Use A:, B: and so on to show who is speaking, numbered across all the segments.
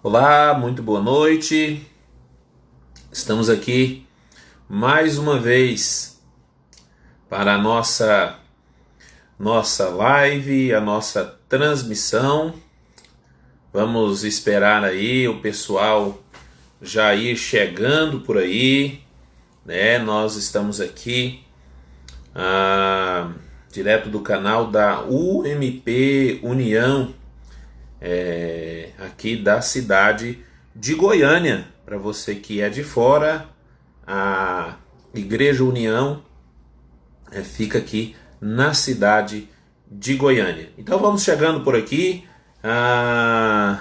A: Olá, muito boa noite. Estamos aqui mais uma vez para a nossa live, a nossa transmissão. Vamos esperar aí o pessoal já ir chegando por aí, né? Nós estamos aqui direto do canal da UMP União, aqui da cidade de Goiânia. Para você que é de fora, a Igreja União fica aqui na cidade de Goiânia. Então vamos chegando por aqui. A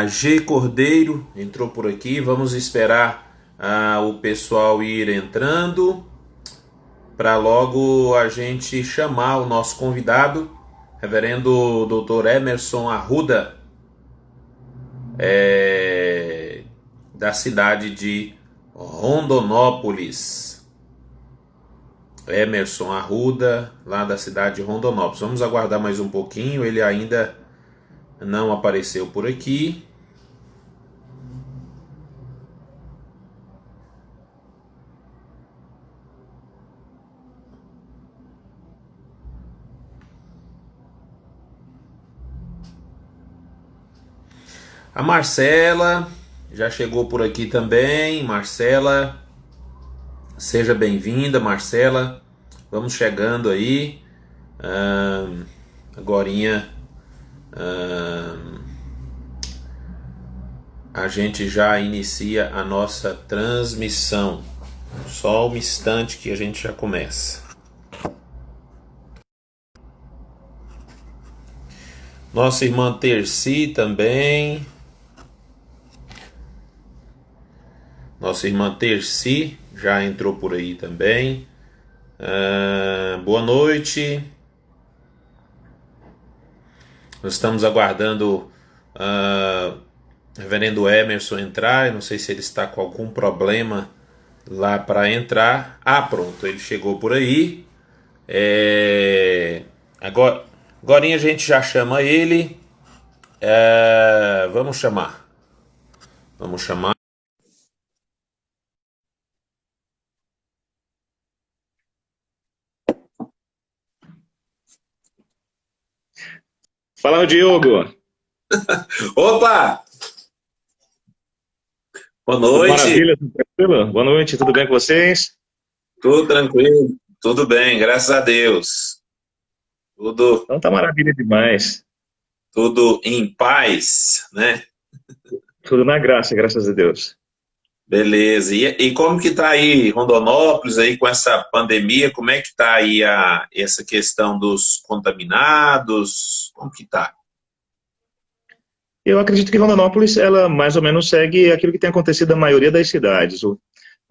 A: G Cordeiro entrou por aqui. Vamos esperar o pessoal ir entrando para logo a gente chamar o nosso convidado, Reverendo Dr. Emerson Arruda, da cidade de Rondonópolis. Emerson Arruda, lá da cidade de Rondonópolis. Vamos aguardar mais um pouquinho, ele ainda não apareceu por aqui. A Marcela já chegou por aqui também. Marcela, seja bem-vinda, Marcela. Vamos chegando aí. Agorinha a gente já inicia a nossa transmissão. Só um instante que a gente já começa. Nossa irmã Terci também. Nossa irmã Terci já entrou por aí também. Boa noite. Nós estamos aguardando Reverendo Emerson entrar. Eu não sei se ele está com algum problema lá para entrar. Pronto, ele chegou por aí. Agora a gente já chama ele. Vamos chamar. Vamos chamar.
B: Fala, Diogo.
A: Opa! Boa
B: Tudo
A: noite.
B: maravilha? Tudo tranquilo? Boa noite, tudo bem com vocês?
A: Tudo tranquilo, tudo bem, graças a Deus. Tudo,
B: Então tá maravilha demais.
A: tudo em paz, né?
B: Tudo na graça, graças a Deus.
A: Beleza. E como que tá aí Rondonópolis aí com essa pandemia? Como é que tá aí essa questão dos contaminados? Como que tá?
B: Eu acredito que Rondonópolis, ela mais ou menos segue aquilo que tem acontecido na maioria das cidades. O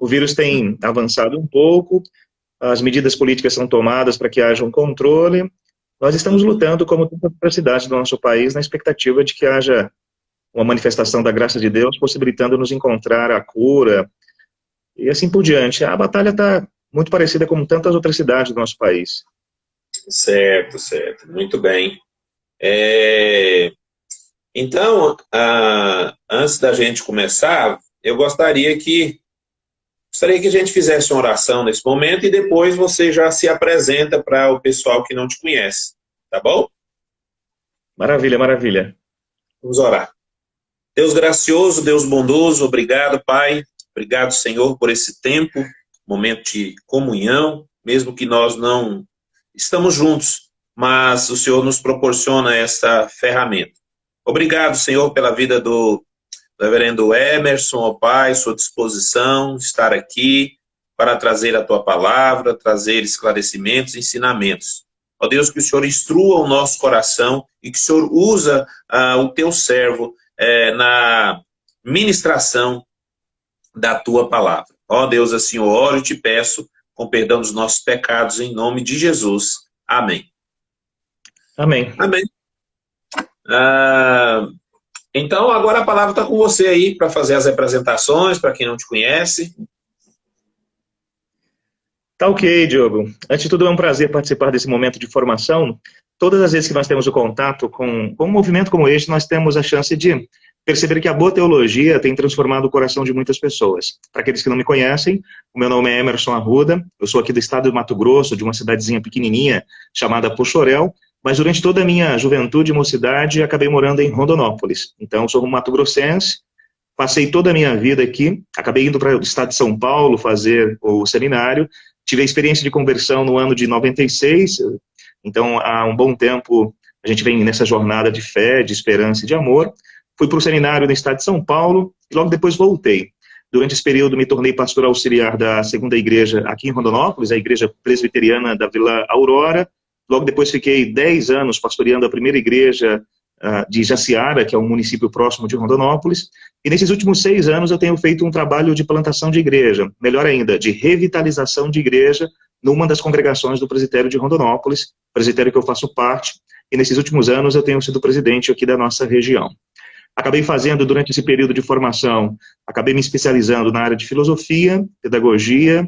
B: vírus tem avançado um pouco, as medidas políticas são tomadas para que haja um controle. Nós estamos lutando, como tantas outras cidades do nosso país, na expectativa de que haja uma manifestação da graça de Deus, possibilitando nos encontrar a cura e assim por diante. A batalha está muito parecida com tantas outras cidades do nosso país.
A: Certo, certo. Muito bem. Então, antes da gente começar, eu gostaria que a gente fizesse uma oração nesse momento e depois você já se apresenta para o pessoal que não te conhece, tá bom?
B: Maravilha, maravilha.
A: Vamos orar. Deus gracioso, Deus bondoso, obrigado, Pai. Obrigado, Senhor, por esse tempo, momento de comunhão, mesmo que nós não estamos juntos, mas o Senhor nos proporciona essa ferramenta. Obrigado, Senhor, pela vida do Reverendo Emerson, ó Pai, sua disposição, estar aqui para trazer a Tua palavra, trazer esclarecimentos, ensinamentos. Ó Deus, que o Senhor instrua o nosso coração e que o Senhor usa o Teu servo na ministração da Tua palavra. Ó Deus, assim eu oro e te peço, com perdão dos nossos pecados, em nome de Jesus. Amém.
B: Amém.
A: Amém. Então, agora a palavra está com você aí para fazer as apresentações, para quem não te conhece.
B: Tá ok, Diogo. Antes de tudo, é um prazer participar desse momento de formação. Todas as vezes que nós temos o contato com um movimento como este, nós temos a chance de perceber que a boa teologia tem transformado o coração de muitas pessoas. Para aqueles que não me conhecem, o meu nome é Emerson Arruda, eu sou aqui do estado do Mato Grosso, de uma cidadezinha pequenininha chamada Poxoréu, mas durante toda a minha juventude e mocidade acabei morando em Rondonópolis. Então, sou um mato-grossense, passei toda a minha vida aqui, acabei indo para o estado de São Paulo fazer o seminário, tive a experiência de conversão no ano de 96, então há um bom tempo a gente vem nessa jornada de fé, de esperança e de amor. Fui para o seminário no estado de São Paulo e logo depois voltei. Durante esse período me tornei pastor auxiliar da segunda igreja aqui em Rondonópolis, a igreja presbiteriana da Vila Aurora. Logo depois fiquei 10 anos pastoreando a primeira igreja de Jaciara, que é um município próximo de Rondonópolis. E nesses últimos 6 anos eu tenho feito um trabalho de plantação de igreja, melhor ainda, de revitalização de igreja, numa das congregações do presbitério de Rondonópolis, presbitério que eu faço parte. E nesses últimos anos eu tenho sido presidente aqui da nossa região. Acabei fazendo, durante esse período de formação, acabei me especializando na área de filosofia, pedagogia,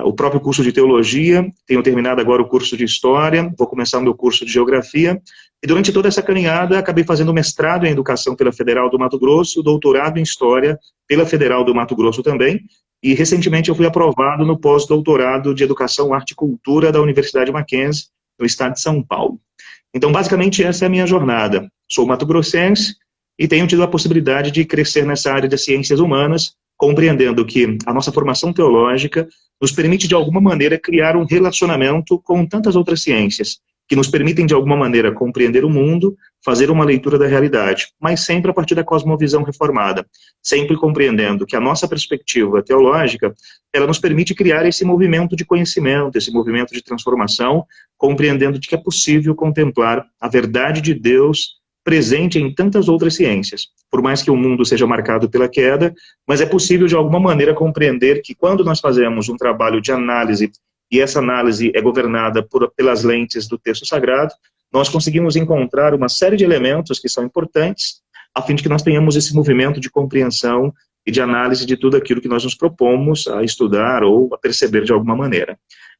B: o próprio curso de teologia, tenho terminado agora o curso de história, vou começar o meu curso de geografia, e durante toda essa caminhada acabei fazendo mestrado em educação pela Federal do Mato Grosso, doutorado em história pela Federal do Mato Grosso também, e recentemente eu fui aprovado no pós-doutorado de educação, arte e cultura da Universidade Mackenzie, no estado de São Paulo. Então, basicamente, essa é a minha jornada. Sou mato-grossense, e tenho tido a possibilidade de crescer nessa área das ciências humanas, compreendendo que a nossa formação teológica nos permite, de alguma maneira, criar um relacionamento com tantas outras ciências, que nos permitem, de alguma maneira, compreender o mundo, fazer uma leitura da realidade, mas sempre a partir da cosmovisão reformada, sempre compreendendo que a nossa perspectiva teológica, ela nos permite criar esse movimento de conhecimento, esse movimento de transformação, compreendendo de que é possível contemplar a verdade de Deus presente em tantas outras ciências. Por mais que o mundo seja marcado pela queda, mas é possível de alguma maneira compreender que quando nós fazemos um trabalho de análise, e essa análise é governada pelas lentes do texto sagrado, nós conseguimos encontrar uma série de elementos que são importantes, a fim de que nós tenhamos esse movimento de compreensão e de análise de tudo aquilo que nós nos propomos a estudar ou a perceber de alguma maneira.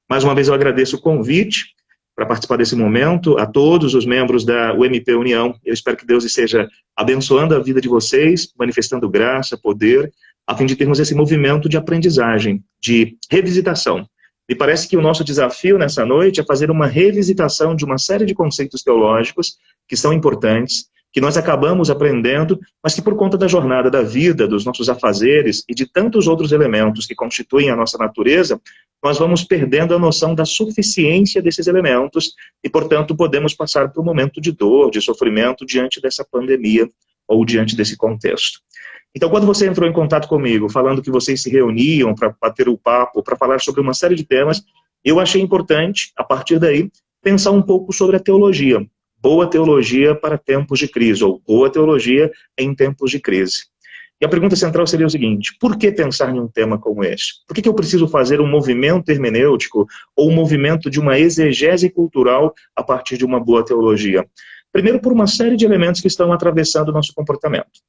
B: Mais uma vez eu agradeço o convite para participar desse momento, a todos os membros da UMP União. Eu espero que Deus esteja abençoando a vida de vocês, manifestando graça, poder, a fim de termos esse movimento de aprendizagem, de revisitação. Me parece que o nosso desafio nessa noite é fazer uma revisitação de uma série de conceitos teológicos que são importantes, que nós acabamos aprendendo, mas que por conta da jornada da vida, dos nossos afazeres e de tantos outros elementos que constituem a nossa natureza, nós vamos perdendo a noção da suficiência desses elementos e, portanto, podemos passar por um momento de dor, de sofrimento diante dessa pandemia ou diante desse contexto. Então, quando você entrou em contato comigo, falando que vocês se reuniam para bater o papo, para falar sobre uma série de temas, eu achei importante, a partir daí, pensar um pouco sobre a teologia. Boa teologia para tempos de crise, ou boa teologia em tempos de crise. E a pergunta central seria o seguinte: por que pensar em um tema como este? Por que eu preciso fazer um movimento hermenêutico ou um movimento de uma exegese cultural a partir de uma boa teologia? Primeiro, por uma série de elementos que estão atravessando o nosso comportamento.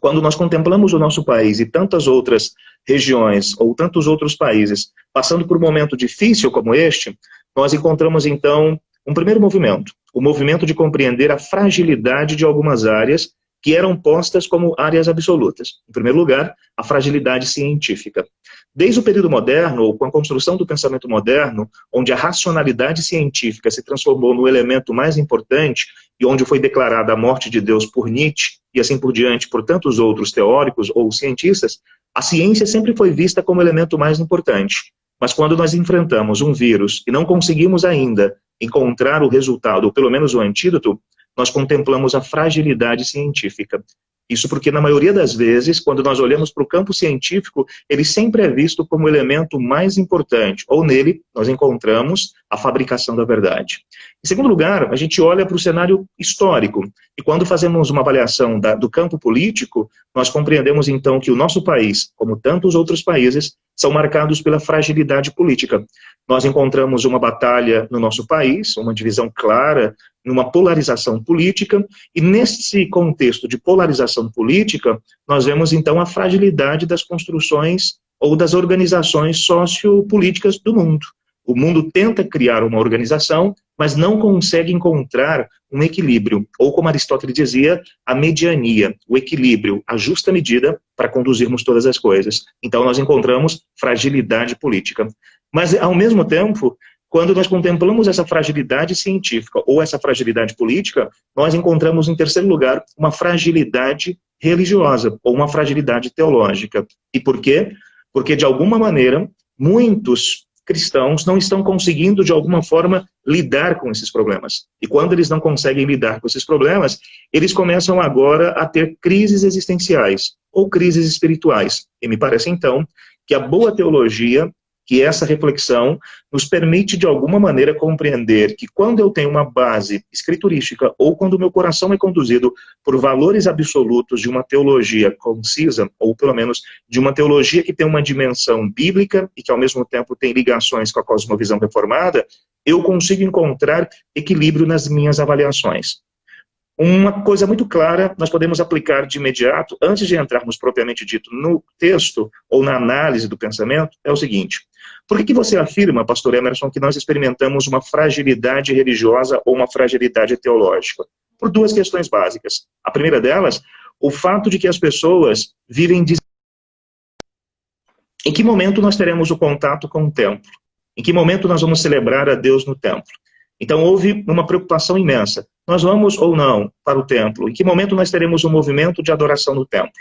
B: Quando nós contemplamos o nosso país e tantas outras regiões ou tantos outros países passando por um momento difícil como este, nós encontramos então um primeiro movimento, o movimento de compreender a fragilidade de algumas áreas que eram postas como áreas absolutas. Em primeiro lugar, a fragilidade científica. Desde o período moderno, ou com a construção do pensamento moderno, onde a racionalidade científica se transformou no elemento mais importante e onde foi declarada a morte de Deus por Nietzsche e assim por diante por tantos outros teóricos ou cientistas, a ciência sempre foi vista como elemento mais importante. Mas quando nós enfrentamos um vírus e não conseguimos ainda encontrar o resultado, ou pelo menos o antídoto, nós contemplamos a fragilidade científica. Isso porque, na maioria das vezes, quando nós olhamos para o campo científico, ele sempre é visto como o elemento mais importante, ou nele nós encontramos a fabricação da verdade. Em segundo lugar, a gente olha para o cenário histórico, e quando fazemos uma avaliação do campo político, nós compreendemos então que o nosso país, como tantos outros países, são marcados pela fragilidade política. Nós encontramos uma batalha no nosso país, uma divisão clara, numa polarização política, e nesse contexto de polarização política, nós vemos então a fragilidade das construções ou das organizações sociopolíticas do mundo. O mundo tenta criar uma organização, mas não consegue encontrar um equilíbrio, ou como Aristóteles dizia, a mediania, o equilíbrio, a justa medida para conduzirmos todas as coisas. Então nós encontramos fragilidade política. Mas, ao mesmo tempo, quando nós contemplamos essa fragilidade científica ou essa fragilidade política, nós encontramos, em terceiro lugar, uma fragilidade religiosa ou uma fragilidade teológica. E por quê? Porque, de alguma maneira, muitos cristãos não estão conseguindo, de alguma forma, lidar com esses problemas. E quando eles não conseguem lidar com esses problemas, eles começam agora a ter crises existenciais ou crises espirituais. E me parece, então, que a boa teologia, que essa reflexão nos permite, de alguma maneira, compreender que quando eu tenho uma base escriturística ou quando o meu coração é conduzido por valores absolutos de uma teologia concisa, ou pelo menos de uma teologia que tem uma dimensão bíblica e que ao mesmo tempo tem ligações com a cosmovisão reformada, eu consigo encontrar equilíbrio nas minhas avaliações. Uma coisa muito clara, nós podemos aplicar de imediato, antes de entrarmos propriamente dito no texto ou na análise do pensamento, é o seguinte: por que você afirma, pastor Emerson, que nós experimentamos uma fragilidade religiosa ou uma fragilidade teológica? Por duas questões básicas. A primeira delas, o fato de que as pessoas vivem... Em que momento nós teremos o contato com o templo? Em que momento nós vamos celebrar a Deus no templo? Então houve uma preocupação imensa. Nós vamos ou não para o templo? Em que momento nós teremos um movimento de adoração no templo?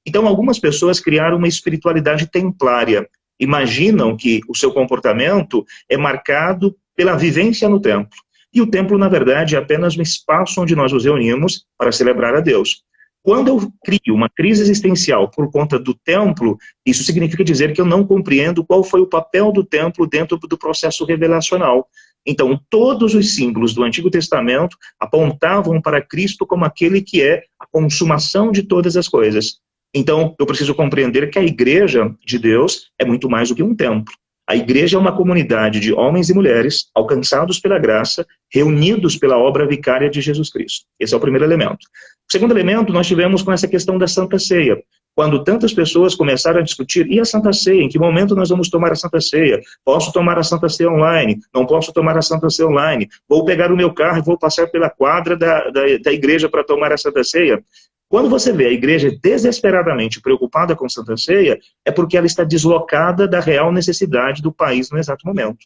B: Então algumas pessoas criaram uma espiritualidade templária. Imaginam que o seu comportamento é marcado pela vivência no templo. E o templo, na verdade, é apenas um espaço onde nós nos reunimos para celebrar a Deus. Quando eu crio uma crise existencial por conta do templo, isso significa dizer que eu não compreendo qual foi o papel do templo dentro do processo revelacional. Então, todos os símbolos do Antigo Testamento apontavam para Cristo como aquele que é a consumação de todas as coisas. Então, eu preciso compreender que a igreja de Deus é muito mais do que um templo. A igreja é uma comunidade de homens e mulheres alcançados pela graça, reunidos pela obra vicária de Jesus Cristo. Esse é o primeiro elemento. O segundo elemento, nós tivemos com essa questão da Santa Ceia. Quando tantas pessoas começaram a discutir, e a Santa Ceia? Em que momento nós vamos tomar a Santa Ceia? Posso tomar a Santa Ceia online? Não posso tomar a Santa Ceia online? Vou pegar o meu carro e vou passar pela quadra da igreja para tomar a Santa Ceia? Quando você vê a igreja desesperadamente preocupada com Santa Ceia, é porque ela está deslocada da real necessidade do país no exato momento.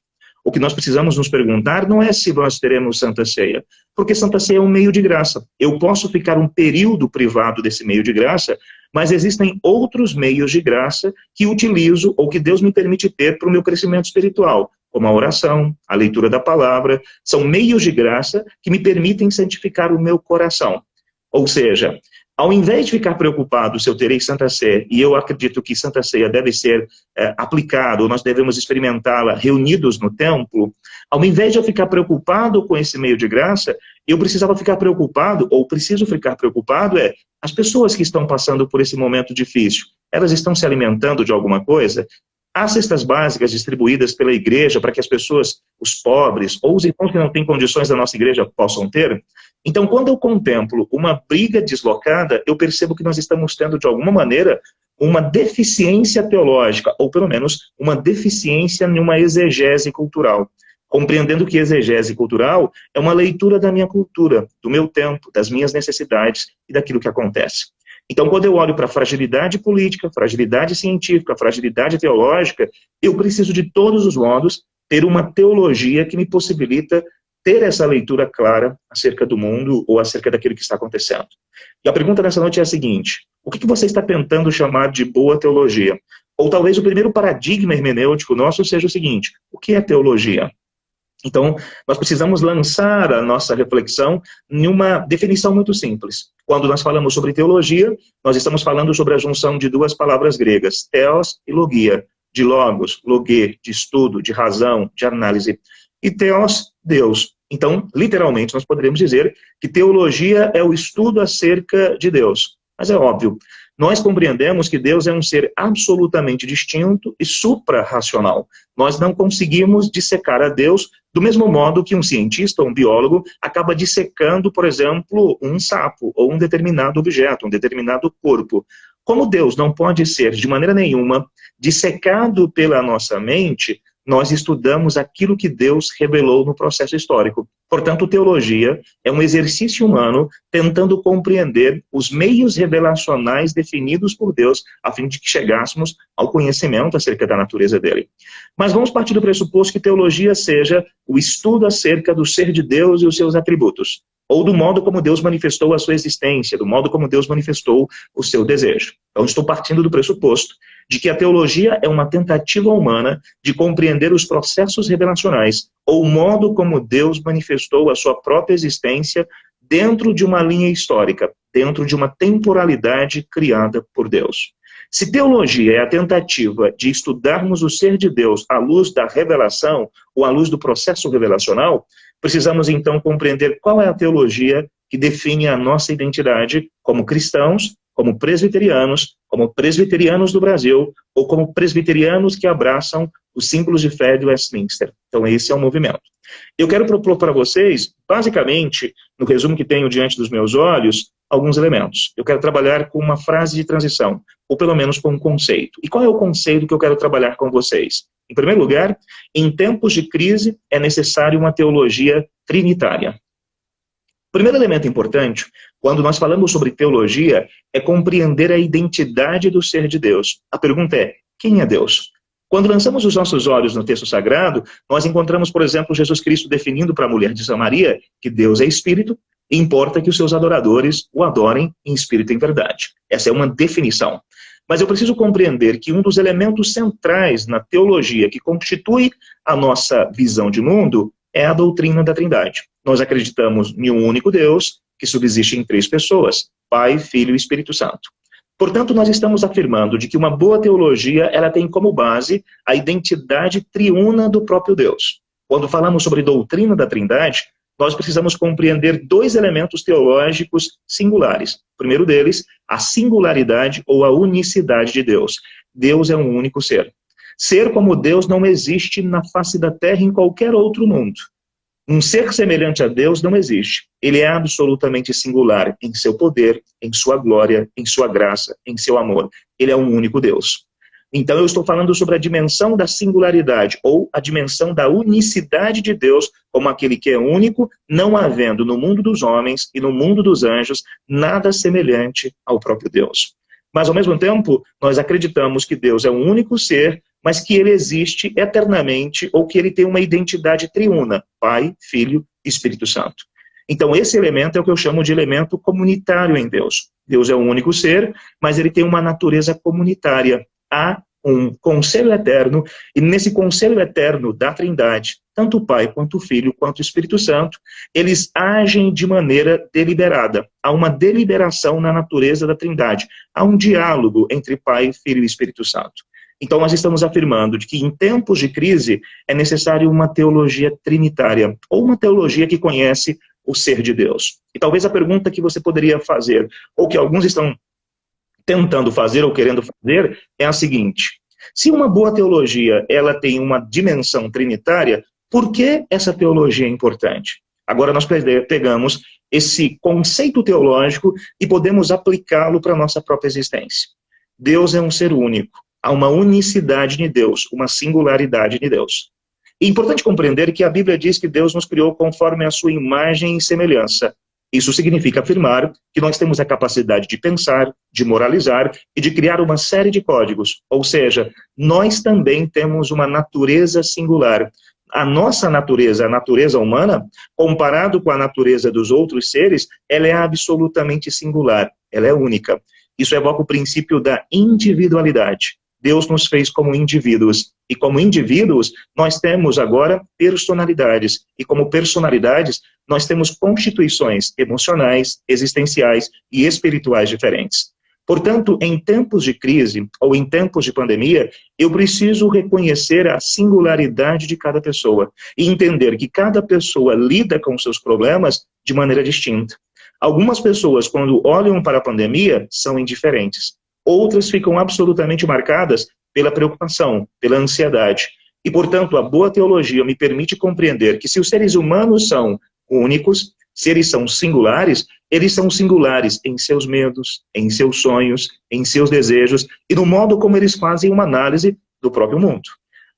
B: O que nós precisamos nos perguntar não é se nós teremos Santa Ceia, porque Santa Ceia é um meio de graça. Eu posso ficar um período privado desse meio de graça, mas existem outros meios de graça que utilizo ou que Deus me permite ter para o meu crescimento espiritual, como a oração, a leitura da palavra. São meios de graça que me permitem santificar o meu coração. Ou seja, ao invés de ficar preocupado se eu terei Santa Ceia, e eu acredito que Santa Ceia deve ser aplicada, ou nós devemos experimentá-la reunidos no templo, ao invés de eu ficar preocupado com esse meio de graça, eu precisava ficar preocupado, ou preciso ficar preocupado, as pessoas que estão passando por esse momento difícil, elas estão se alimentando de alguma coisa? Há cestas básicas distribuídas pela igreja para que as pessoas, os pobres, ou os irmãos que não têm condições da nossa igreja possam ter? Então, quando eu contemplo uma briga deslocada, eu percebo que nós estamos tendo, de alguma maneira, uma deficiência teológica, ou pelo menos uma deficiência em uma exegese cultural. Compreendendo que exegese cultural é uma leitura da minha cultura, do meu tempo, das minhas necessidades e daquilo que acontece. Então, quando eu olho para a fragilidade política, fragilidade científica, fragilidade teológica, eu preciso de todos os modos ter uma teologia que me possibilita ter essa leitura clara acerca do mundo ou acerca daquilo que está acontecendo. E a pergunta nessa noite é a seguinte: o que você está tentando chamar de boa teologia? Ou talvez o primeiro paradigma hermenêutico nosso seja o seguinte: o que é teologia? Então, nós precisamos lançar a nossa reflexão em uma definição muito simples. Quando nós falamos sobre teologia, nós estamos falando sobre a junção de duas palavras gregas, theos e logia, de logos, logê, de estudo, de razão, de análise. E theos, Deus. Então, literalmente, nós poderíamos dizer que teologia é o estudo acerca de Deus. Mas é óbvio, nós compreendemos que Deus é um ser absolutamente distinto e supra-racional. Nós não conseguimos dissecar a Deus do mesmo modo que um cientista ou um biólogo acaba dissecando, por exemplo, um sapo ou um determinado objeto, um determinado corpo. Como Deus não pode ser, de maneira nenhuma, dissecado pela nossa mente, nós estudamos aquilo que Deus revelou no processo histórico. Portanto, teologia é um exercício humano tentando compreender os meios revelacionais definidos por Deus, a fim de que chegássemos ao conhecimento acerca da natureza dele. Mas vamos partir do pressuposto que teologia seja o estudo acerca do ser de Deus e os seus atributos, ou do modo como Deus manifestou a sua existência, do modo como Deus manifestou o seu desejo. Então, estou partindo do pressuposto de que a teologia é uma tentativa humana de compreender os processos revelacionais, ou o modo como Deus manifestou a sua própria existência dentro de uma linha histórica, dentro de uma temporalidade criada por Deus. Se teologia é a tentativa de estudarmos o ser de Deus à luz da revelação, ou à luz do processo revelacional, precisamos então compreender qual é a teologia que define a nossa identidade como cristãos, como presbiterianos do Brasil, ou como presbiterianos que abraçam os símbolos de fé de Westminster. Então esse é o movimento. Eu quero propor para vocês, basicamente, no resumo que tenho diante dos meus olhos, alguns elementos. Eu quero trabalhar com uma frase de transição, ou pelo menos com um conceito. E qual é o conceito que eu quero trabalhar com vocês? Em primeiro lugar, em tempos de crise é necessário uma teologia trinitária. O primeiro elemento importante, quando nós falamos sobre teologia, é compreender a identidade do ser de Deus. A pergunta é, quem é Deus? Quando lançamos os nossos olhos no texto sagrado, nós encontramos, por exemplo, Jesus Cristo definindo para a mulher de Samaria que Deus é espírito e importa que os seus adoradores o adorem em espírito e em verdade. Essa é uma definição. Mas eu preciso compreender que um dos elementos centrais na teologia que constitui a nossa visão de mundo é a doutrina da Trindade. Nós acreditamos em um único Deus que subsiste em 3 pessoas, Pai, Filho e Espírito Santo. Portanto, nós estamos afirmando de que uma boa teologia ela tem como base a identidade triuna do próprio Deus. Quando falamos sobre doutrina da Trindade, nós precisamos compreender 2 elementos teológicos singulares. O primeiro deles, a singularidade ou a unicidade de Deus. Deus é um único ser. Ser como Deus não existe na face da terra em qualquer outro mundo. Um ser semelhante a Deus não existe. Ele é absolutamente singular em seu poder, em sua glória, em sua graça, em seu amor. Ele é um único Deus. Então eu estou falando sobre a dimensão da singularidade, ou a dimensão da unicidade de Deus, como aquele que é único, não havendo no mundo dos homens e no mundo dos anjos nada semelhante ao próprio Deus. Mas ao mesmo tempo, nós acreditamos que Deus é um único ser, mas que ele existe eternamente, ou que ele tem uma identidade triuna, Pai, Filho e Espírito Santo. Então esse elemento é o que eu chamo de elemento comunitário em Deus. Deus é um único ser, mas ele tem uma natureza comunitária. Há um conselho eterno, e nesse conselho eterno da Trindade, tanto o Pai, quanto o Filho, quanto o Espírito Santo, eles agem de maneira deliberada. Há uma deliberação na natureza da Trindade. Há um diálogo entre Pai, Filho e Espírito Santo. Então nós estamos afirmando de que em tempos de crise é necessário uma teologia trinitária, ou uma teologia que conhece o ser de Deus. E talvez a pergunta que você poderia fazer, ou que alguns estão tentando fazer ou querendo fazer, é a seguinte: se uma boa teologia ela tem uma dimensão trinitária, por que essa teologia é importante? Agora nós pegamos esse conceito teológico e podemos aplicá-lo para a nossa própria existência. Deus é um ser único, há uma unicidade de Deus, uma singularidade de Deus. É importante compreender que a Bíblia diz que Deus nos criou conforme a sua imagem e semelhança. Isso significa afirmar que nós temos a capacidade de pensar, de moralizar e de criar uma série de códigos. Ou seja, nós também temos uma natureza singular. A nossa natureza, a natureza humana, comparado com a natureza dos outros seres, ela é absolutamente singular, ela é única. Isso evoca o princípio da individualidade. Deus nos fez como indivíduos. E como indivíduos, nós temos agora personalidades. E como personalidades, nós temos constituições emocionais, existenciais e espirituais diferentes. Portanto, em tempos de crise ou em tempos de pandemia, eu preciso reconhecer a singularidade de cada pessoa e entender que cada pessoa lida com seus problemas de maneira distinta. Algumas pessoas, quando olham para a pandemia, são indiferentes. Outras ficam absolutamente marcadas pela preocupação, pela ansiedade. E, portanto, a boa teologia me permite compreender que se os seres humanos são únicos, se eles são singulares em seus medos, em seus sonhos, em seus desejos e no modo como eles fazem uma análise do próprio mundo.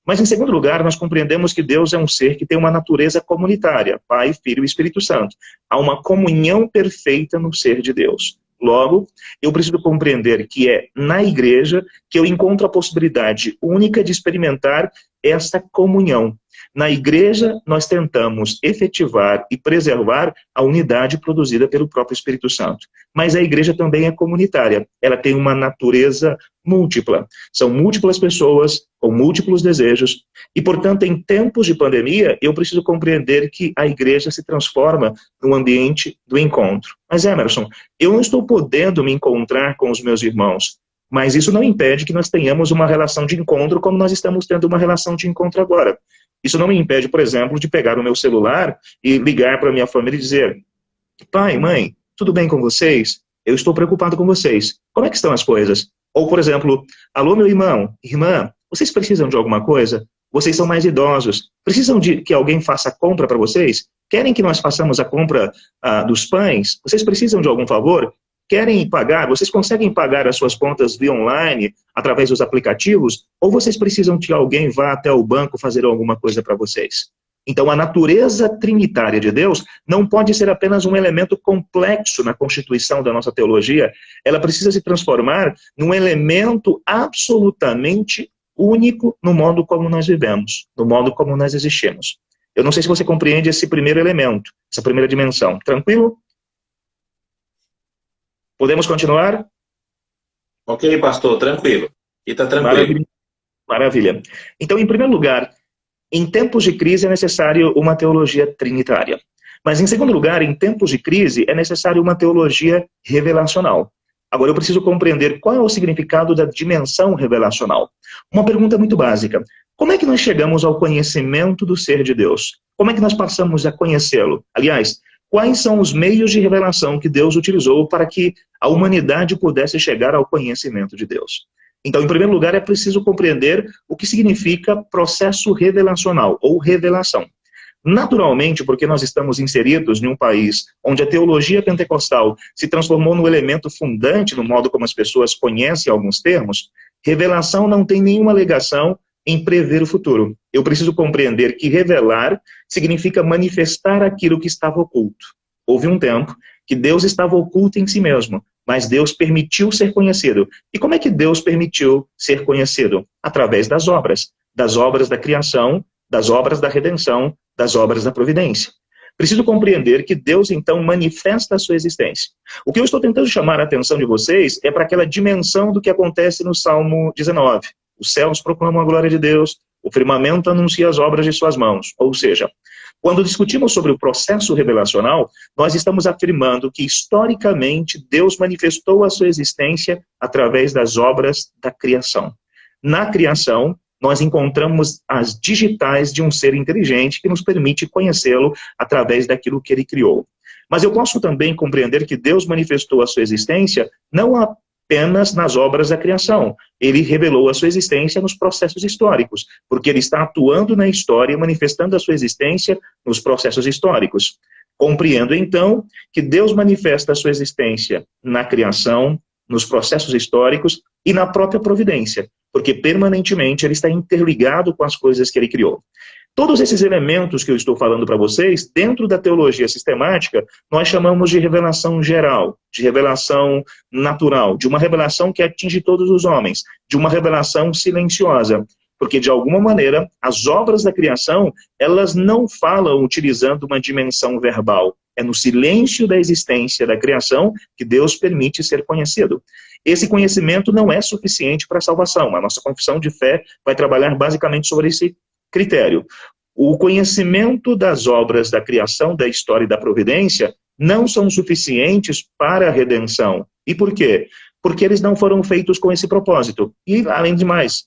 B: Mas, em segundo lugar, nós compreendemos que Deus é um ser que tem uma natureza comunitária, Pai, Filho e Espírito Santo. Há uma comunhão perfeita no ser de Deus. Logo, eu preciso compreender que é na igreja que eu encontro a possibilidade única de experimentar esta comunhão. Na igreja, nós tentamos efetivar e preservar a unidade produzida pelo próprio Espírito Santo. Mas a igreja também é comunitária. Ela tem uma natureza múltipla. São múltiplas pessoas com múltiplos desejos. E, portanto, em tempos de pandemia, eu preciso compreender que a igreja se transforma no ambiente do encontro. Mas, Emerson, eu não estou podendo me encontrar com os meus irmãos. Mas isso não impede que nós tenhamos uma relação de encontro como nós estamos tendo uma relação de encontro agora. Isso não me impede, por exemplo, de pegar o meu celular e ligar para a minha família e dizer: pai, mãe, tudo bem com vocês? Eu estou preocupado com vocês. Como é que estão as coisas? Ou, por exemplo, alô, meu irmão, irmã, vocês precisam de alguma coisa? Vocês são mais idosos. Precisam de que alguém faça a compra para vocês? Querem que nós façamos a compra dos pães? Vocês precisam de algum favor? Querem pagar? Vocês conseguem pagar as suas contas via online, através dos aplicativos? Ou vocês precisam que alguém vá até o banco fazer alguma coisa para vocês? Então, a natureza trinitária de Deus não pode ser apenas um elemento complexo na constituição da nossa teologia. Ela precisa se transformar num elemento absolutamente único no modo como nós vivemos, no modo como nós existimos. Eu não sei se você compreende esse primeiro elemento, essa primeira dimensão. Tranquilo? Podemos continuar?
A: Ok, pastor, tranquilo. E está tranquilo.
B: Maravilha. Maravilha. Então, em primeiro lugar, em tempos de crise é necessário uma teologia trinitária. Mas, em segundo lugar, em tempos de crise é necessário uma teologia revelacional. Agora, eu preciso compreender qual é o significado da dimensão revelacional. Uma pergunta muito básica. Como é que nós chegamos ao conhecimento do ser de Deus? Como é que nós passamos a conhecê-lo? Aliás, quais são os meios de revelação que Deus utilizou para que a humanidade pudesse chegar ao conhecimento de Deus? Então, em primeiro lugar, é preciso compreender o que significa processo revelacional ou revelação. Naturalmente, porque nós estamos inseridos em um país onde a teologia pentecostal se transformou no elemento fundante no modo como as pessoas conhecem alguns termos, revelação não tem nenhuma ligação em prever o futuro. Eu preciso compreender que revelar significa manifestar aquilo que estava oculto. Houve um tempo que Deus estava oculto em si mesmo, mas Deus permitiu ser conhecido. E como é que Deus permitiu ser conhecido? Através das obras da criação, das obras da redenção, das obras da providência. Preciso compreender que Deus, então, manifesta a sua existência. O que eu estou tentando chamar a atenção de vocês é para aquela dimensão do que acontece no Salmo 19. Os céus proclamam a glória de Deus, o firmamento anuncia as obras de suas mãos. Ou seja, quando discutimos sobre o processo revelacional, nós estamos afirmando que, historicamente, Deus manifestou a sua existência através das obras da criação. Na criação, nós encontramos as digitais de um ser inteligente que nos permite conhecê-lo através daquilo que ele criou. Mas eu posso também compreender que Deus manifestou a sua existência não apenas nas obras da criação. Ele revelou a sua existência nos processos históricos, porque ele está atuando na história e manifestando a sua existência nos processos históricos. Compreendo, então, que Deus manifesta a sua existência na criação, nos processos históricos e na própria providência, porque permanentemente ele está interligado com as coisas que ele criou. Todos esses elementos que eu estou falando para vocês, dentro da teologia sistemática, nós chamamos de revelação geral, de revelação natural, de uma revelação que atinge todos os homens, de uma revelação silenciosa. Porque, de alguma maneira, as obras da criação, elas não falam utilizando uma dimensão verbal. É no silêncio da existência da criação que Deus permite ser conhecido. Esse conhecimento não é suficiente para a salvação. A nossa confissão de fé vai trabalhar basicamente sobre esse critério. O conhecimento das obras da criação, da história e da providência não são suficientes para a redenção. E por quê? Porque eles não foram feitos com esse propósito. E, além de mais,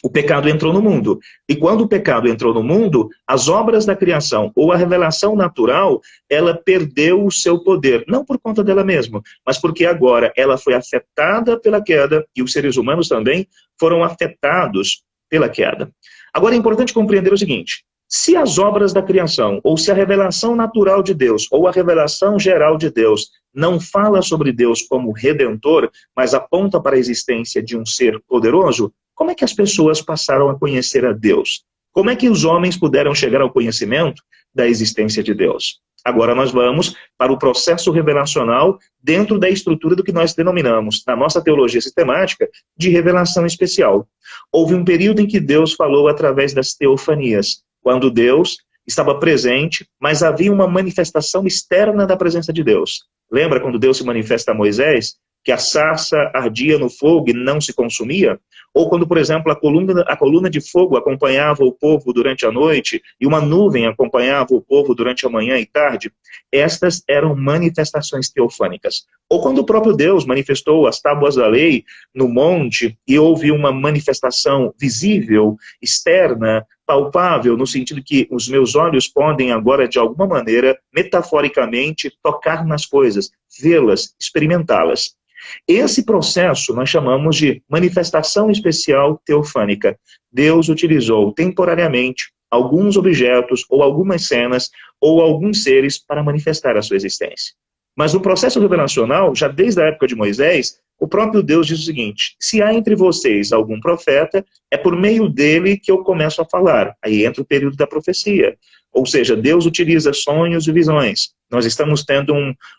B: o pecado entrou no mundo. E quando o pecado entrou no mundo, as obras da criação, ou a revelação natural, ela perdeu o seu poder. Não por conta dela mesma, mas porque agora ela foi afetada pela queda, e os seres humanos também foram afetados pela queda. Agora é importante compreender o seguinte: se as obras da criação, ou se a revelação natural de Deus, ou a revelação geral de Deus, não fala sobre Deus como redentor, mas aponta para a existência de um ser poderoso, como é que as pessoas passaram a conhecer a Deus? Como é que os homens puderam chegar ao conhecimento da existência de Deus? Agora nós vamos para o processo revelacional dentro da estrutura do que nós denominamos, na nossa teologia sistemática, de revelação especial. Houve um período em que Deus falou através das teofanias, quando Deus estava presente, mas havia uma manifestação externa da presença de Deus. Lembra quando Deus se manifesta a Moisés, que a sarça ardia no fogo e não se consumia? Ou quando, por exemplo, a coluna de fogo acompanhava o povo durante a noite e uma nuvem acompanhava o povo durante a manhã e tarde? Estas eram manifestações teofânicas. Ou quando o próprio Deus manifestou as tábuas da lei no monte e houve uma manifestação visível, externa, palpável, no sentido que os meus olhos podem agora, de alguma maneira, metaforicamente, tocar nas coisas, vê-las, experimentá-las. Esse processo nós chamamos de manifestação especial teofânica. Deus utilizou temporariamente alguns objetos, ou algumas cenas, ou alguns seres para manifestar a sua existência. Mas no processo revelacional, já desde a época de Moisés, o próprio Deus diz o seguinte: se há entre vocês algum profeta, é por meio dele que eu começo a falar. Aí entra o período da profecia. Ou seja, Deus utiliza sonhos e visões. Nós estamos tendo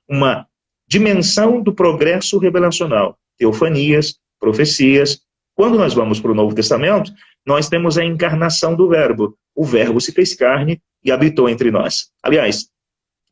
B: uma dimensão do progresso revelacional, teofanias, profecias. Quando nós vamos para o Novo Testamento, nós temos a encarnação do Verbo. O Verbo se fez carne e habitou entre nós. Aliás,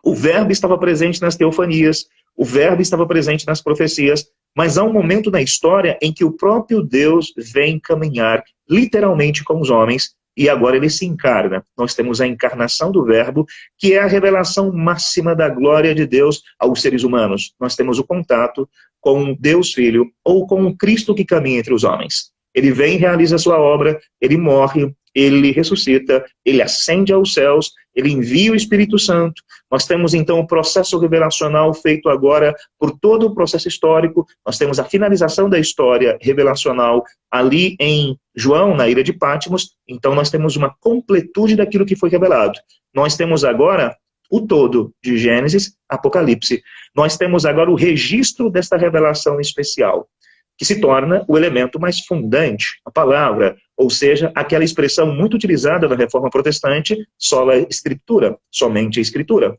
B: o Verbo estava presente nas teofanias, o Verbo estava presente nas profecias, mas há um momento na história em que o próprio Deus vem caminhar literalmente com os homens, e agora ele se encarna. Nós temos a encarnação do Verbo, que é a revelação máxima da glória de Deus aos seres humanos. Nós temos o contato com Deus Filho, ou com o Cristo que caminha entre os homens. Ele vem, realiza a sua obra, ele morre, ele ressuscita, ele ascende aos céus, ele envia o Espírito Santo. Nós temos então o processo revelacional feito agora por todo o processo histórico. Nós temos a finalização da história revelacional ali em João, na ilha de Patmos. Então nós temos uma completude daquilo que foi revelado. Nós temos agora o todo de Gênesis, Apocalipse. Nós temos agora o registro desta revelação especial, que se torna o elemento mais fundante, a palavra, ou seja, aquela expressão muito utilizada na Reforma Protestante, sola Scriptura, somente a Escritura.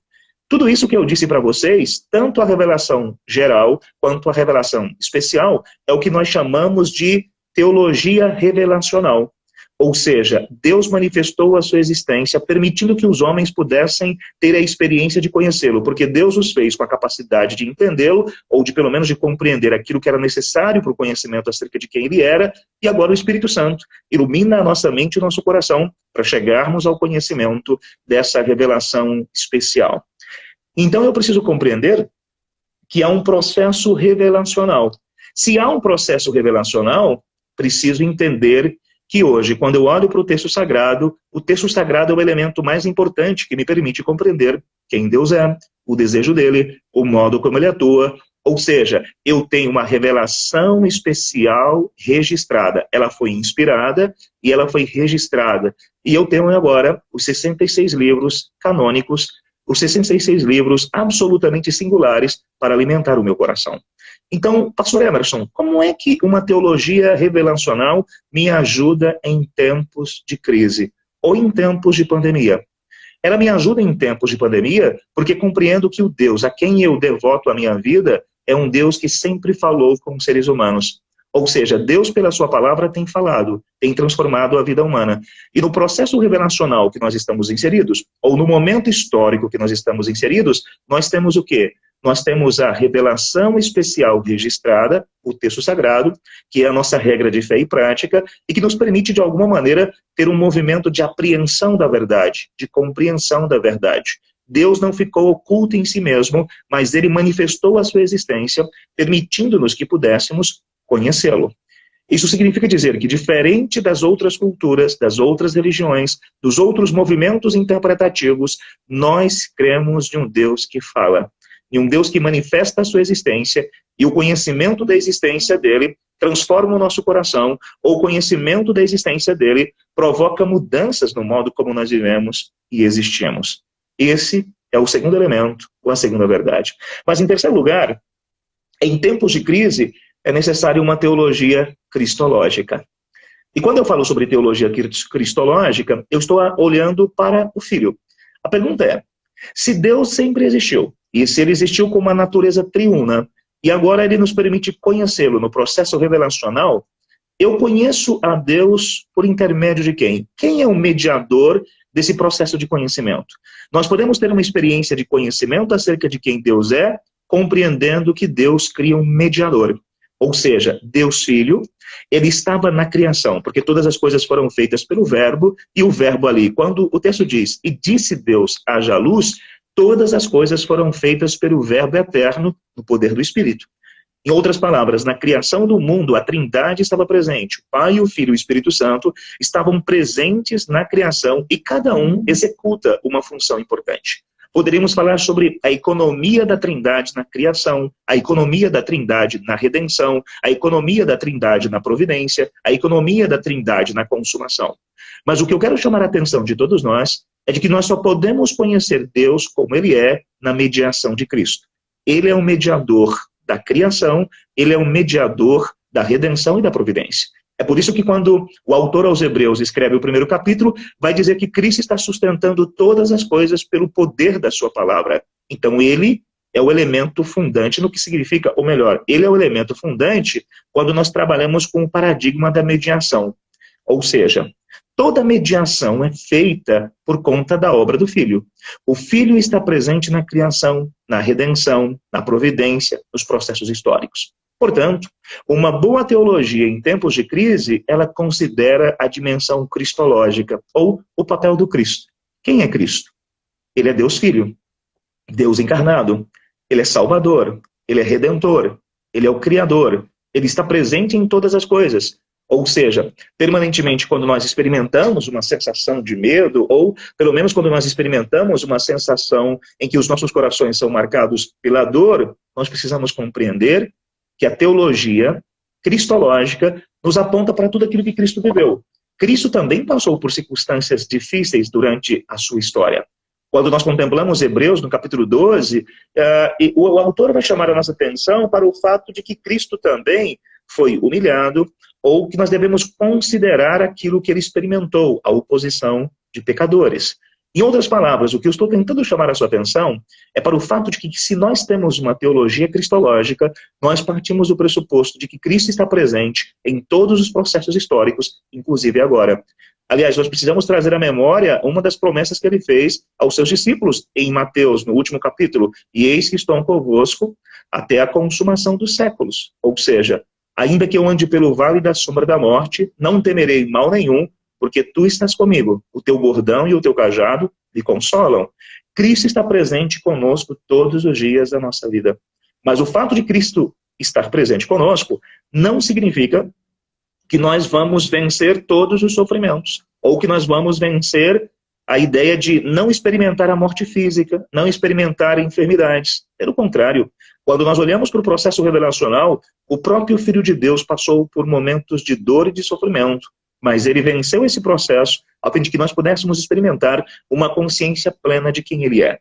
B: Tudo isso que eu disse para vocês, tanto a revelação geral quanto a revelação especial, é o que nós chamamos de teologia revelacional. Ou seja, Deus manifestou a sua existência, permitindo que os homens pudessem ter a experiência de conhecê-lo, porque Deus os fez com a capacidade de entendê-lo, ou de pelo menos de compreender aquilo que era necessário para o conhecimento acerca de quem ele era, e agora o Espírito Santo ilumina a nossa mente e o nosso coração para chegarmos ao conhecimento dessa revelação especial. Então eu preciso compreender que há um processo revelacional. Se há um processo revelacional, preciso entender que hoje, quando eu olho para o texto sagrado é o elemento mais importante que me permite compreender quem Deus é, o desejo dele, o modo como ele atua. Ou seja, eu tenho uma revelação especial registrada. Ela foi inspirada e ela foi registrada. E eu tenho agora os 66 livros canônicos, os 66 livros absolutamente singulares para alimentar o meu coração. Então, pastor Emerson, como é que uma teologia revelacional me ajuda em tempos de crise ou em tempos de pandemia? Ela me ajuda em tempos de pandemia porque compreendo que o Deus a quem eu devoto a minha vida é um Deus que sempre falou com os seres humanos. Ou seja, Deus pela sua palavra tem falado, tem transformado a vida humana. E no processo revelacional que nós estamos inseridos, ou no momento histórico que nós estamos inseridos, nós temos o quê? Nós temos a revelação especial registrada, o texto sagrado, que é a nossa regra de fé e prática, e que nos permite, de alguma maneira, ter um movimento de apreensão da verdade, de compreensão da verdade. Deus não ficou oculto em si mesmo, mas ele manifestou a sua existência, permitindo-nos que pudéssemos conhecê-lo. Isso significa dizer que, diferente das outras culturas, das outras religiões, dos outros movimentos interpretativos, nós cremos de um Deus que fala, de um Deus que manifesta a sua existência, e o conhecimento da existência dele transforma o nosso coração, ou o conhecimento da existência dele provoca mudanças no modo como nós vivemos e existimos. Esse é o segundo elemento, ou a segunda verdade. Mas, em terceiro lugar, em tempos de crise, é necessário uma teologia cristológica. E quando eu falo sobre teologia cristológica, eu estou olhando para o Filho. A pergunta é, se Deus sempre existiu, e se ele existiu com uma natureza triuna, e agora ele nos permite conhecê-lo no processo revelacional, eu conheço a Deus por intermédio de quem? Quem é o mediador desse processo de conhecimento? Nós podemos ter uma experiência de conhecimento acerca de quem Deus é, compreendendo que Deus cria um mediador. Ou seja, Deus Filho, ele estava na criação, porque todas as coisas foram feitas pelo verbo, e o verbo ali, quando o texto diz, e disse Deus, haja luz, todas as coisas foram feitas pelo verbo eterno, no poder do Espírito. Em outras palavras, na criação do mundo, a Trindade estava presente. O Pai, o Filho e o Espírito Santo estavam presentes na criação e cada um executa uma função importante. Poderíamos falar sobre a economia da Trindade na criação, a economia da Trindade na redenção, a economia da Trindade na providência, a economia da Trindade na consumação. Mas o que eu quero chamar a atenção de todos nós é de que nós só podemos conhecer Deus como Ele é na mediação de Cristo. Ele é o mediador da criação, ele é o mediador da redenção e da providência. É por isso que quando o autor aos Hebreus escreve o primeiro capítulo, vai dizer que Cristo está sustentando todas as coisas pelo poder da sua palavra. Então ele é o elemento fundante no que significa, ou melhor, ele é o elemento fundante quando nós trabalhamos com o paradigma da mediação. Ou seja, toda mediação é feita por conta da obra do Filho. O Filho está presente na criação, na redenção, na providência, nos processos históricos. Portanto, uma boa teologia em tempos de crise, ela considera a dimensão cristológica, ou o papel do Cristo. Quem é Cristo? Ele é Deus Filho, Deus encarnado, ele é Salvador, ele é Redentor, ele é o Criador, ele está presente em todas as coisas. Ou seja, permanentemente quando nós experimentamos uma sensação de medo, ou pelo menos quando nós experimentamos uma sensação em que os nossos corações são marcados pela dor, nós precisamos compreender que a teologia cristológica nos aponta para tudo aquilo que Cristo viveu. Cristo também passou por circunstâncias difíceis durante a sua história. Quando nós contemplamos Hebreus, no capítulo 12, o autor vai chamar a nossa atenção para o fato de que Cristo também foi humilhado, ou que nós devemos considerar aquilo que ele experimentou, a oposição de pecadores. Em outras palavras, o que eu estou tentando chamar a sua atenção é para o fato de que se nós temos uma teologia cristológica, nós partimos do pressuposto de que Cristo está presente em todos os processos históricos, inclusive agora. Aliás, nós precisamos trazer à memória uma das promessas que ele fez aos seus discípulos em Mateus, no último capítulo. E eis que estou convosco até a consumação dos séculos. Ou seja, ainda que eu ande pelo vale da sombra da morte, não temerei mal nenhum, porque tu estás comigo. O teu bordão e o teu cajado me consolam. Cristo está presente conosco todos os dias da nossa vida. Mas o fato de Cristo estar presente conosco não significa que nós vamos vencer todos os sofrimentos, ou que nós vamos vencer a ideia de não experimentar a morte física, não experimentar enfermidades. Pelo contrário, quando nós olhamos para o processo revelacional, o próprio Filho de Deus passou por momentos de dor e de sofrimento, mas ele venceu esse processo a fim de que nós pudéssemos experimentar uma consciência plena de quem ele é.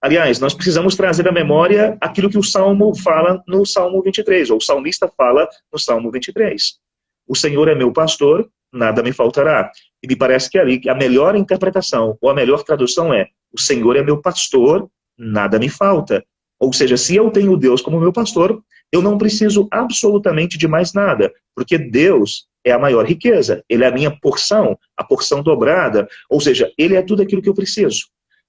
B: Aliás, nós precisamos trazer à memória aquilo que o Salmo fala no Salmo 23, ou o salmista fala no Salmo 23. O Senhor é meu pastor, nada me faltará. E me parece que ali a melhor interpretação, ou a melhor tradução é: o Senhor é meu pastor, nada me falta. Ou seja, se eu tenho Deus como meu pastor, eu não preciso absolutamente de mais nada, porque Deus é a maior riqueza, ele é a minha porção, a porção dobrada, ou seja, ele é tudo aquilo que eu preciso.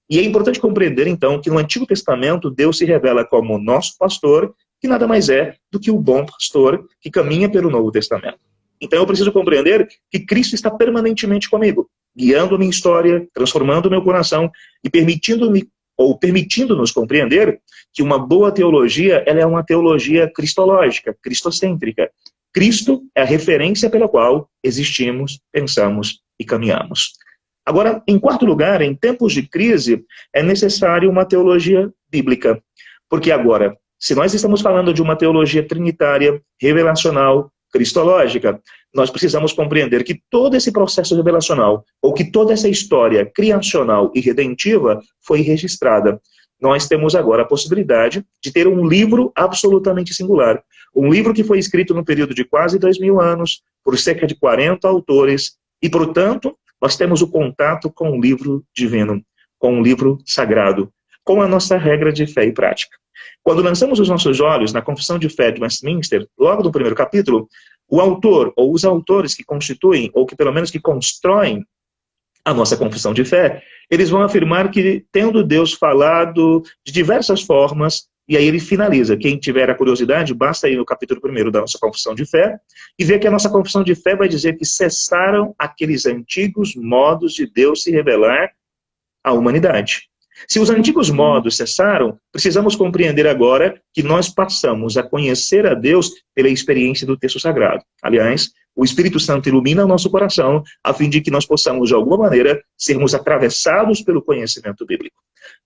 B: E é importante compreender, então, que no Antigo Testamento, Deus se revela como nosso pastor, que nada mais é do que o bom pastor que caminha pelo Novo Testamento. Então eu preciso compreender que Cristo está permanentemente comigo, guiando a minha história, transformando o meu coração e permitindo-nos compreender que uma boa teologia, ela é uma teologia cristológica, cristocêntrica. Cristo é a referência pela qual existimos, pensamos e caminhamos. Agora, em quarto lugar, em tempos de crise, é necessário uma teologia bíblica. Porque agora, se nós estamos falando de uma teologia trinitária, revelacional, cristológica, nós precisamos compreender que todo esse processo revelacional, ou que toda essa história criacional e redentiva foi registrada. nós temos agora a possibilidade de ter um livro absolutamente singular. Um livro que foi escrito no período de quase 2000 anos, por cerca de 40 autores, e, portanto, nós temos o contato com o livro divino, com o livro sagrado, com a nossa regra de fé e prática. Quando lançamos os nossos olhos na Confissão de Fé de Westminster, logo no primeiro capítulo, o autor, ou os autores que constituem, ou que pelo menos que constroem a nossa confissão de fé, eles vão afirmar que, tendo Deus falado de diversas formas, e aí ele finaliza, quem tiver a curiosidade, basta ir no capítulo 1 da nossa confissão de fé, e ver que a nossa confissão de fé vai dizer que cessaram aqueles antigos modos de Deus se revelar à humanidade. Se os antigos modos cessaram, precisamos compreender agora que nós passamos a conhecer a Deus pela experiência do texto sagrado. Aliás, o Espírito Santo ilumina o nosso coração a fim de que nós possamos, de alguma maneira, sermos atravessados pelo conhecimento bíblico.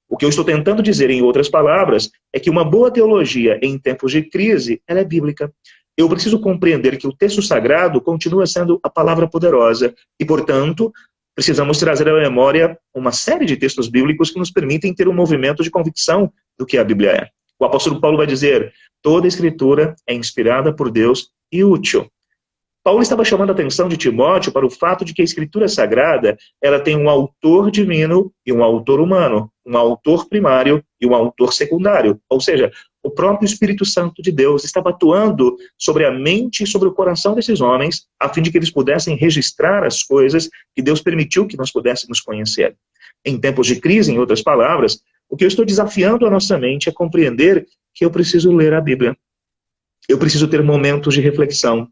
B: O que eu estou tentando dizer, em outras palavras, é que uma boa teologia em tempos de crise, ela é bíblica. Eu preciso compreender que o texto sagrado continua sendo a palavra poderosa e, portanto, precisamos trazer à memória uma série de textos bíblicos que nos permitem ter um movimento de convicção do que a Bíblia é. O apóstolo Paulo vai dizer, toda a escritura é inspirada por Deus e útil. Paulo estava chamando a atenção de Timóteo para o fato de que a escritura sagrada, ela tem um autor divino e um autor humano, um autor primário e um autor secundário. Ou seja, o próprio Espírito Santo de Deus estava atuando sobre a mente e sobre o coração desses homens, a fim de que eles pudessem registrar as coisas que Deus permitiu que nós pudéssemos conhecer. Em tempos de crise, em outras palavras, o que eu estou desafiando a nossa mente é compreender que eu preciso ler a Bíblia. Eu preciso ter momentos de reflexão.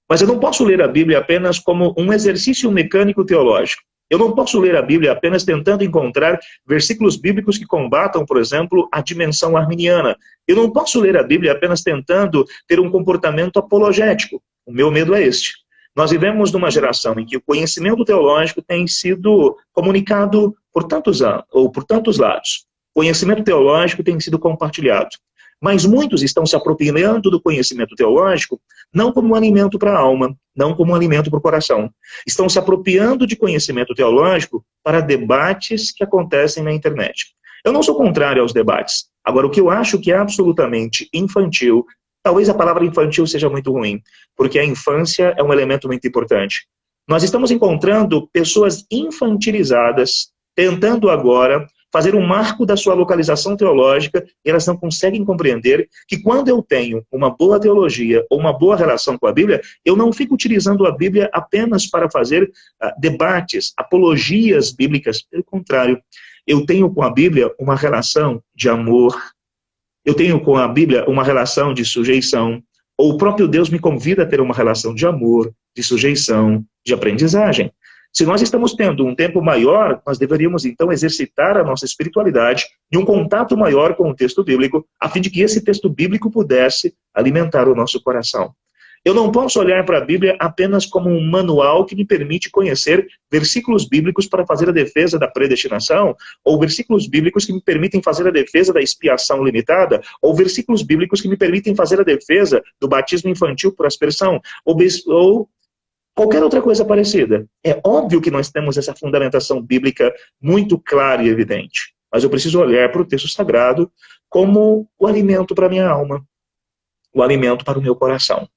B: Mas eu não posso ler a Bíblia apenas como um exercício mecânico teológico. Eu não posso ler a Bíblia apenas tentando encontrar versículos bíblicos que combatam, por exemplo, a dimensão arminiana. Eu não posso ler a Bíblia apenas tentando ter um comportamento apologético. O meu medo é este. Nós vivemos numa geração em que o conhecimento teológico tem sido comunicado por tantos lados. O conhecimento teológico tem sido compartilhado. Mas muitos estão se apropriando do conhecimento teológico não como um alimento para a alma, não como um alimento para o coração. Estão se apropriando de conhecimento teológico para debates que acontecem na internet. Eu não sou contrário aos debates. Agora, o que eu acho que é absolutamente infantil, talvez a palavra infantil seja muito ruim, porque a infância é um elemento muito importante. Nós estamos encontrando pessoas infantilizadas, tentando agora fazer um marco da sua localização teológica, e elas não conseguem compreender que quando eu tenho uma boa teologia ou uma boa relação com a Bíblia, eu não fico utilizando a Bíblia apenas para fazer debates, apologias bíblicas. Pelo contrário, eu tenho com a Bíblia uma relação de amor, eu tenho com a Bíblia uma relação de sujeição, ou o próprio Deus me convida a ter uma relação de amor, de sujeição, de aprendizagem. Se nós estamos tendo um tempo maior, nós deveríamos então exercitar a nossa espiritualidade e um contato maior com o texto bíblico, a fim de que esse texto bíblico pudesse alimentar o nosso coração. Eu não posso olhar para a Bíblia apenas como um manual que me permite conhecer versículos bíblicos para fazer a defesa da predestinação, ou versículos bíblicos que me permitem fazer a defesa da expiação limitada, ou versículos bíblicos que me permitem fazer a defesa do batismo infantil por aspersão, ou qualquer outra coisa parecida. É óbvio que nós temos essa fundamentação bíblica muito clara e evidente. Mas eu preciso olhar para o texto sagrado como o alimento para a minha alma, o alimento para o meu coração.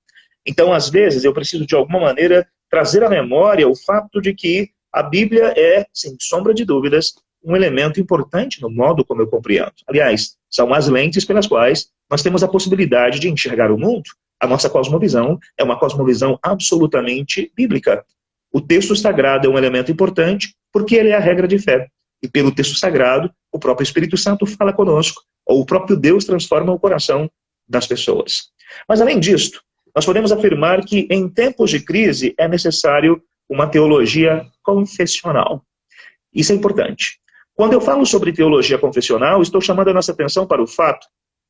B: Então, às vezes, eu preciso, de alguma maneira, trazer à memória o fato de que a Bíblia é, sem sombra de dúvidas, um elemento importante no modo como eu compreendo. Aliás, são as lentes pelas quais nós temos a possibilidade de enxergar o mundo. A nossa cosmovisão é uma cosmovisão absolutamente bíblica. O texto sagrado é um elemento importante porque ele é a regra de fé. E pelo texto sagrado, o próprio Espírito Santo fala conosco, ou o próprio Deus transforma o coração das pessoas. Mas além disto, nós podemos afirmar que em tempos de crise é necessário uma teologia confessional. Isso é importante. Quando eu falo sobre teologia confessional, estou chamando a nossa atenção para o fato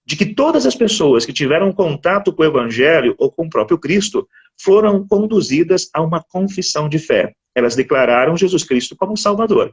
B: de que todas as pessoas que tiveram contato com o Evangelho ou com o próprio Cristo foram conduzidas a uma confissão de fé. Elas declararam Jesus Cristo como Salvador.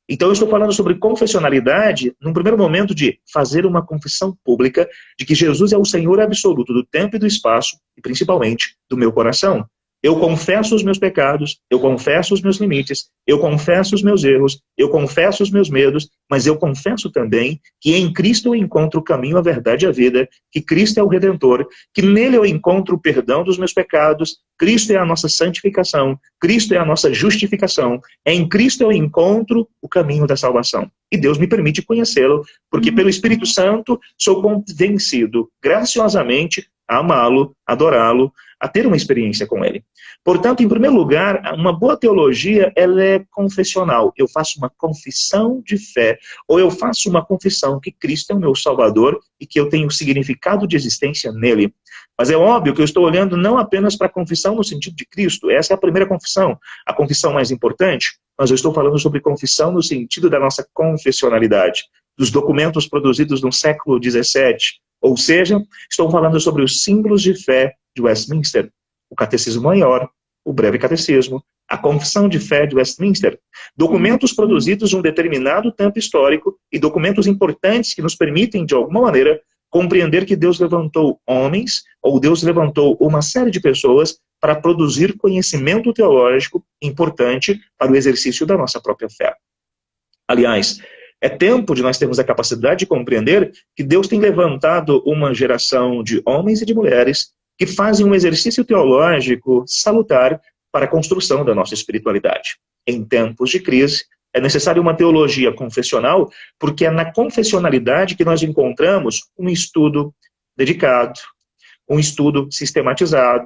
B: Então eu estou falando sobre confessionalidade, num primeiro momento de fazer uma confissão pública de que Jesus é o Senhor absoluto do tempo e do espaço, e principalmente do meu coração. Eu confesso os meus pecados, eu confesso os meus limites, eu confesso os meus erros, eu confesso os meus medos, mas eu confesso também que em Cristo eu encontro o caminho, a verdade e a vida, que Cristo é o Redentor, que nele eu encontro o perdão dos meus pecados, Cristo é a nossa santificação, Cristo é a nossa justificação, em Cristo eu encontro o caminho da salvação. E Deus me permite conhecê-lo, porque pelo Espírito Santo sou convencido, graciosamente, a amá-lo, adorá-lo, a ter uma experiência com ele. Portanto, em primeiro lugar, uma boa teologia, ela é confessional. Eu faço uma confissão de fé, ou eu faço uma confissão que Cristo é o meu Salvador e que eu tenho significado de existência nele. Mas é óbvio que eu estou olhando não apenas para a confissão no sentido de Cristo, essa é a primeira confissão, a confissão mais importante, mas eu estou falando sobre confissão no sentido da nossa confessionalidade, dos documentos produzidos no século XVII, ou seja, estou falando sobre os símbolos de fé de Westminster, o Catecismo Maior, o Breve Catecismo, a Confissão de Fé de Westminster, documentos produzidos em um determinado tempo histórico e documentos importantes que nos permitem, de alguma maneira, compreender que Deus levantou homens, ou Deus levantou uma série de pessoas para produzir conhecimento teológico importante para o exercício da nossa própria fé. Aliás, é tempo de nós termos a capacidade de compreender que Deus tem levantado uma geração de homens e de mulheres que fazem um exercício teológico salutar para a construção da nossa espiritualidade. Em tempos de crise, é necessária uma teologia confessional, porque é na confessionalidade que nós encontramos um estudo dedicado, um estudo sistematizado,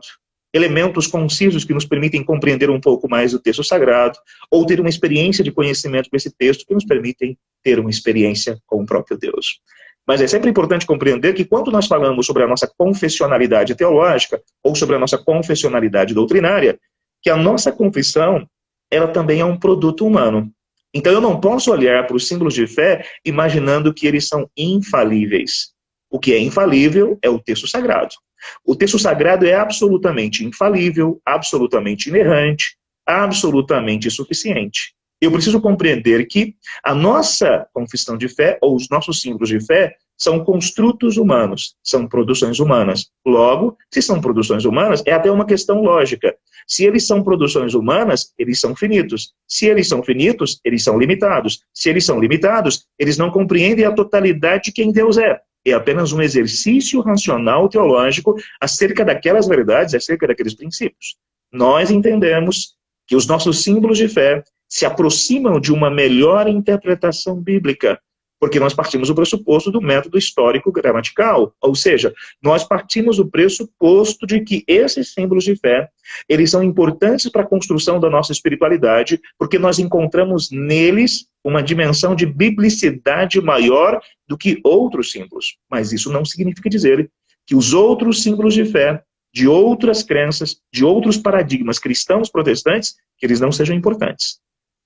B: elementos concisos que nos permitem compreender um pouco mais o texto sagrado, ou ter uma experiência de conhecimento com esse texto que nos permitem ter uma experiência com o próprio Deus. Mas é sempre importante compreender que quando nós falamos sobre a nossa confessionalidade teológica, ou sobre a nossa confessionalidade doutrinária, que a nossa confissão, ela também é um produto humano. Então eu não posso olhar para os símbolos de fé imaginando que eles são infalíveis. O que é infalível é o texto sagrado. O texto sagrado é absolutamente infalível, absolutamente inerrante, absolutamente suficiente. Eu preciso compreender que a nossa confissão de fé, ou os nossos símbolos de fé, são construtos humanos, são produções humanas. Logo, se são produções humanas, é até uma questão lógica. Se eles são produções humanas, eles são finitos. Se eles são finitos, eles são limitados. Se eles são limitados, eles não compreendem a totalidade de quem Deus é. É apenas um exercício racional teológico acerca daquelas verdades, acerca daqueles princípios. Nós entendemos que os nossos símbolos de fé se aproximam de uma melhor interpretação bíblica, porque nós partimos do pressuposto do método histórico gramatical, ou seja, nós partimos do pressuposto de que esses símbolos de fé, eles são importantes para a construção da nossa espiritualidade, porque nós encontramos neles uma dimensão de biblicidade maior do que outros símbolos. Mas isso não significa dizer que os outros símbolos de fé, de outras crenças, de outros paradigmas cristãos protestantes, que eles não sejam importantes.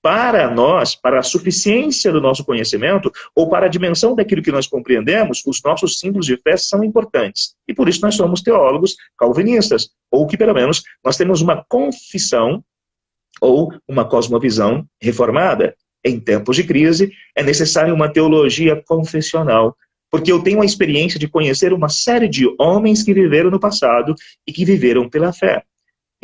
B: Para nós, para a suficiência do nosso conhecimento, ou para a dimensão daquilo que nós compreendemos, os nossos símbolos de fé são importantes. E por isso nós somos teólogos calvinistas, ou que pelo menos nós temos uma confissão ou uma cosmovisão reformada. Em tempos de crise, é necessária uma teologia confessional, porque eu tenho a experiência de conhecer uma série de homens que viveram no passado e que viveram pela fé.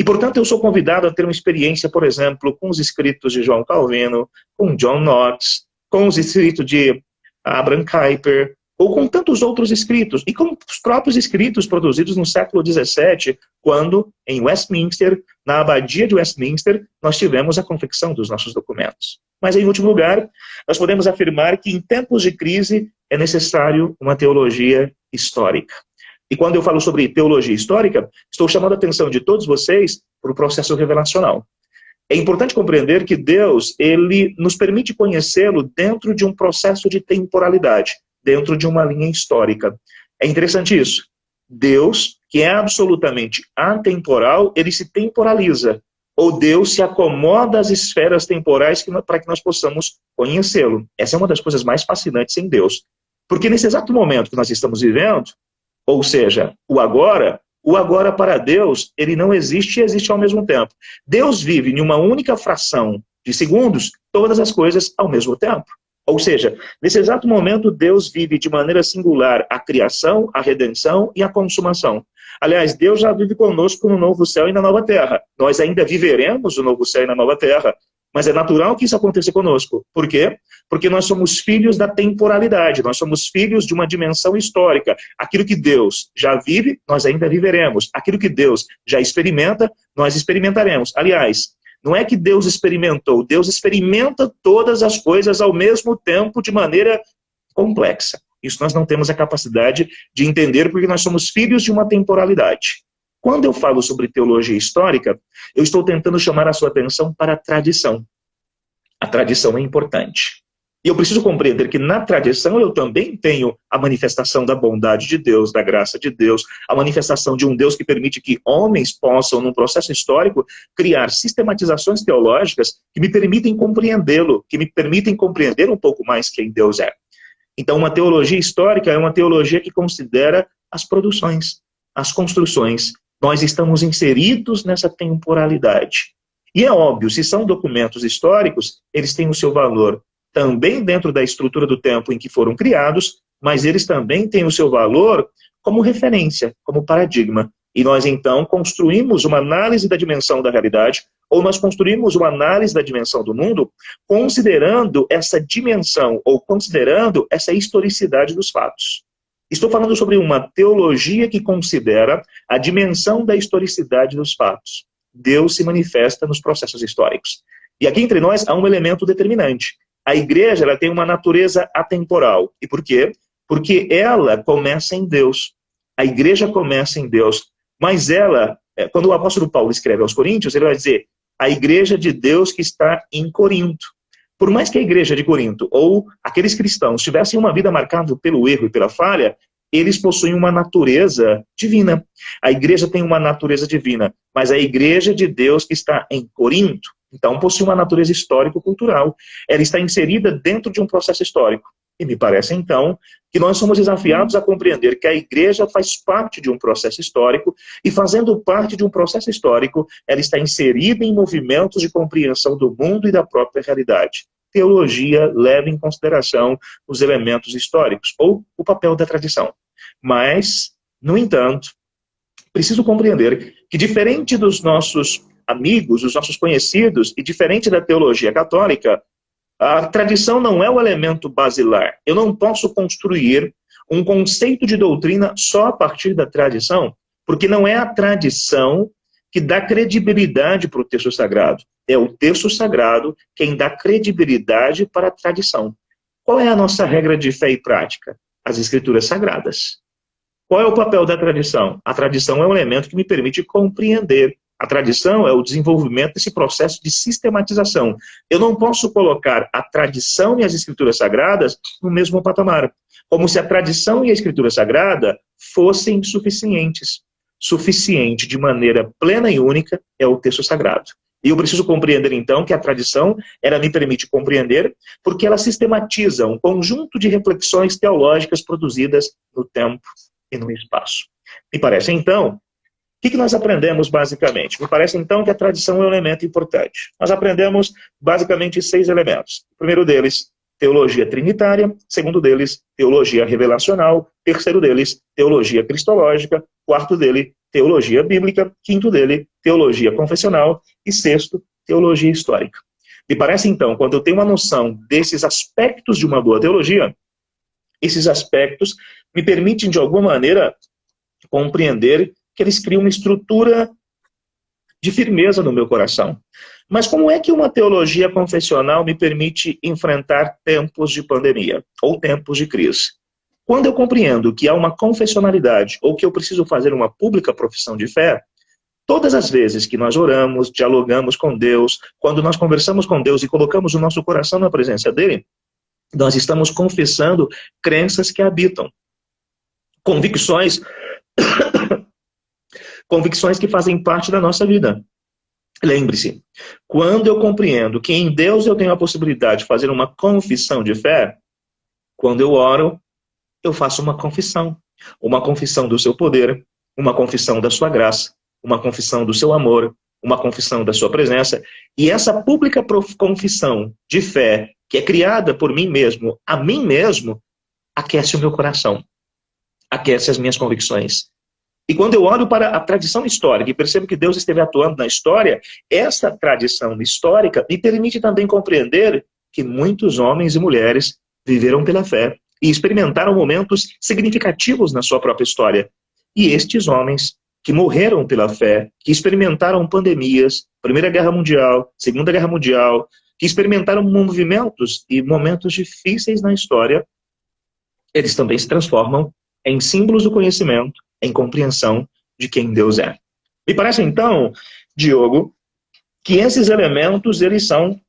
B: E, portanto, eu sou convidado a ter uma experiência, por exemplo, com os escritos de João Calvino, com John Knox, com os escritos de Abraham Kuyper, ou com tantos outros escritos, e com os próprios escritos produzidos no século XVII, quando, em Westminster, na abadia de Westminster, nós tivemos a confecção dos nossos documentos. Mas, em último lugar, nós podemos afirmar que, em tempos de crise, é necessário uma teologia histórica. E quando eu falo sobre teologia histórica, estou chamando a atenção de todos vocês para o processo revelacional. É importante compreender que Deus, ele nos permite conhecê-lo dentro de um processo de temporalidade, dentro de uma linha histórica. É interessante isso. Deus, que é absolutamente atemporal, ele se temporaliza. Ou Deus se acomoda às esferas temporais para que nós possamos conhecê-lo. Essa é uma das coisas mais fascinantes em Deus. Porque nesse exato momento que nós estamos vivendo, ou seja, o agora para Deus, ele não existe e existe ao mesmo tempo. Deus vive em uma única fração de segundos todas as coisas ao mesmo tempo. Ou seja, nesse exato momento, Deus vive de maneira singular a criação, a redenção e a consumação. Aliás, Deus já vive conosco no novo céu e na nova terra. Nós ainda viveremos o novo céu e na nova terra. Mas é natural que isso aconteça conosco. Por quê? Porque nós somos filhos da temporalidade, nós somos filhos de uma dimensão histórica. Aquilo que Deus já vive, nós ainda viveremos. Aquilo que Deus já experimenta, nós experimentaremos. Aliás, não é que Deus experimentou, Deus experimenta todas as coisas ao mesmo tempo de maneira complexa. Isso nós não temos a capacidade de entender porque nós somos filhos de uma temporalidade. Quando eu falo sobre teologia histórica, eu estou tentando chamar a sua atenção para a tradição. A tradição é importante. E eu preciso compreender que na tradição eu também tenho a manifestação da bondade de Deus, da graça de Deus, a manifestação de um Deus que permite que homens possam, num processo histórico, criar sistematizações teológicas que me permitem compreendê-lo, que me permitem compreender um pouco mais quem Deus é. Então, uma teologia histórica é uma teologia que considera as produções, as construções. Nós estamos inseridos nessa temporalidade. E é óbvio, se são documentos históricos, eles têm o seu valor também dentro da estrutura do tempo em que foram criados, mas eles também têm o seu valor como referência, como paradigma. E nós, então, construímos uma análise da dimensão da realidade, ou nós construímos uma análise da dimensão do mundo, considerando essa dimensão, ou considerando essa historicidade dos fatos. Estou falando sobre uma teologia que considera a dimensão da historicidade dos fatos. Deus se manifesta nos processos históricos. E aqui entre nós há um elemento determinante. A igreja ela tem uma natureza atemporal. E por quê? Porque ela começa em Deus. A igreja começa em Deus. Mas ela, quando o apóstolo Paulo escreve aos Coríntios, ele vai dizer a igreja de Deus que está em Corinto. Por mais que a igreja de Corinto, ou aqueles cristãos, tivessem uma vida marcada pelo erro e pela falha, eles possuem uma natureza divina. A igreja tem uma natureza divina, mas a igreja de Deus que está em Corinto, então possui uma natureza histórico-cultural. Ela está inserida dentro de um processo histórico. E me parece, então, que nós somos desafiados a compreender que a igreja faz parte de um processo histórico e, fazendo parte de um processo histórico, ela está inserida em movimentos de compreensão do mundo e da própria realidade. Teologia leva em consideração os elementos históricos, ou o papel da tradição. Mas, no entanto, preciso compreender que, diferente dos nossos amigos, dos nossos conhecidos, e diferente da teologia católica, a tradição não é o elemento basilar. Eu não posso construir um conceito de doutrina só a partir da tradição, porque não é a tradição que dá credibilidade para o texto sagrado. É o texto sagrado quem dá credibilidade para a tradição. Qual é a nossa regra de fé e prática? As escrituras sagradas. Qual é o papel da tradição? A tradição é um elemento que me permite compreender. A tradição é o desenvolvimento desse processo de sistematização. Eu não posso colocar a tradição e as escrituras sagradas no mesmo patamar, como se a tradição e a escritura sagrada fossem suficientes. Suficiente de maneira plena e única é o texto sagrado. E eu preciso compreender, então, que a tradição, ela me permite compreender porque ela sistematiza um conjunto de reflexões teológicas produzidas no tempo e no espaço. Me parece, então, o que nós aprendemos basicamente? Me parece então que a tradição é um elemento importante. Nós aprendemos basicamente 6 elementos. O primeiro deles, teologia trinitária. Segundo deles, teologia revelacional. Terceiro deles, teologia cristológica. Quarto dele, teologia bíblica. Quinto dele, teologia confessional. E sexto, teologia histórica. Me parece então, quando eu tenho uma noção desses aspectos de uma boa teologia, esses aspectos me permitem de alguma maneira compreender que eles criam uma estrutura de firmeza no meu coração. Mas como é que uma teologia confessional me permite enfrentar tempos de pandemia ou tempos de crise? Quando eu compreendo que há uma confessionalidade ou que eu preciso fazer uma pública profissão de fé, todas as vezes que nós oramos, dialogamos com Deus, quando nós conversamos com Deus e colocamos o nosso coração na presença dele, nós estamos confessando crenças que habitam, convicções que fazem parte da nossa vida. Lembre-se, quando eu compreendo que em Deus eu tenho a possibilidade de fazer uma confissão de fé, quando eu oro, eu faço uma confissão do seu poder, uma confissão da sua graça, uma confissão do seu amor, uma confissão da sua presença, e essa pública confissão de fé que é criada por mim mesmo, a mim mesmo, aquece o meu coração, aquece as minhas convicções. E quando eu olho para a tradição histórica e percebo que Deus esteve atuando na história, essa tradição histórica me permite também compreender que muitos homens e mulheres viveram pela fé e experimentaram momentos significativos na sua própria história. E estes homens que morreram pela fé, que experimentaram pandemias, Primeira Guerra Mundial, Segunda Guerra Mundial, que experimentaram movimentos e momentos difíceis na história, eles também se transformam em símbolos do conhecimento, em compreensão de quem Deus é. Me parece, então, Diogo, que esses elementos, eles são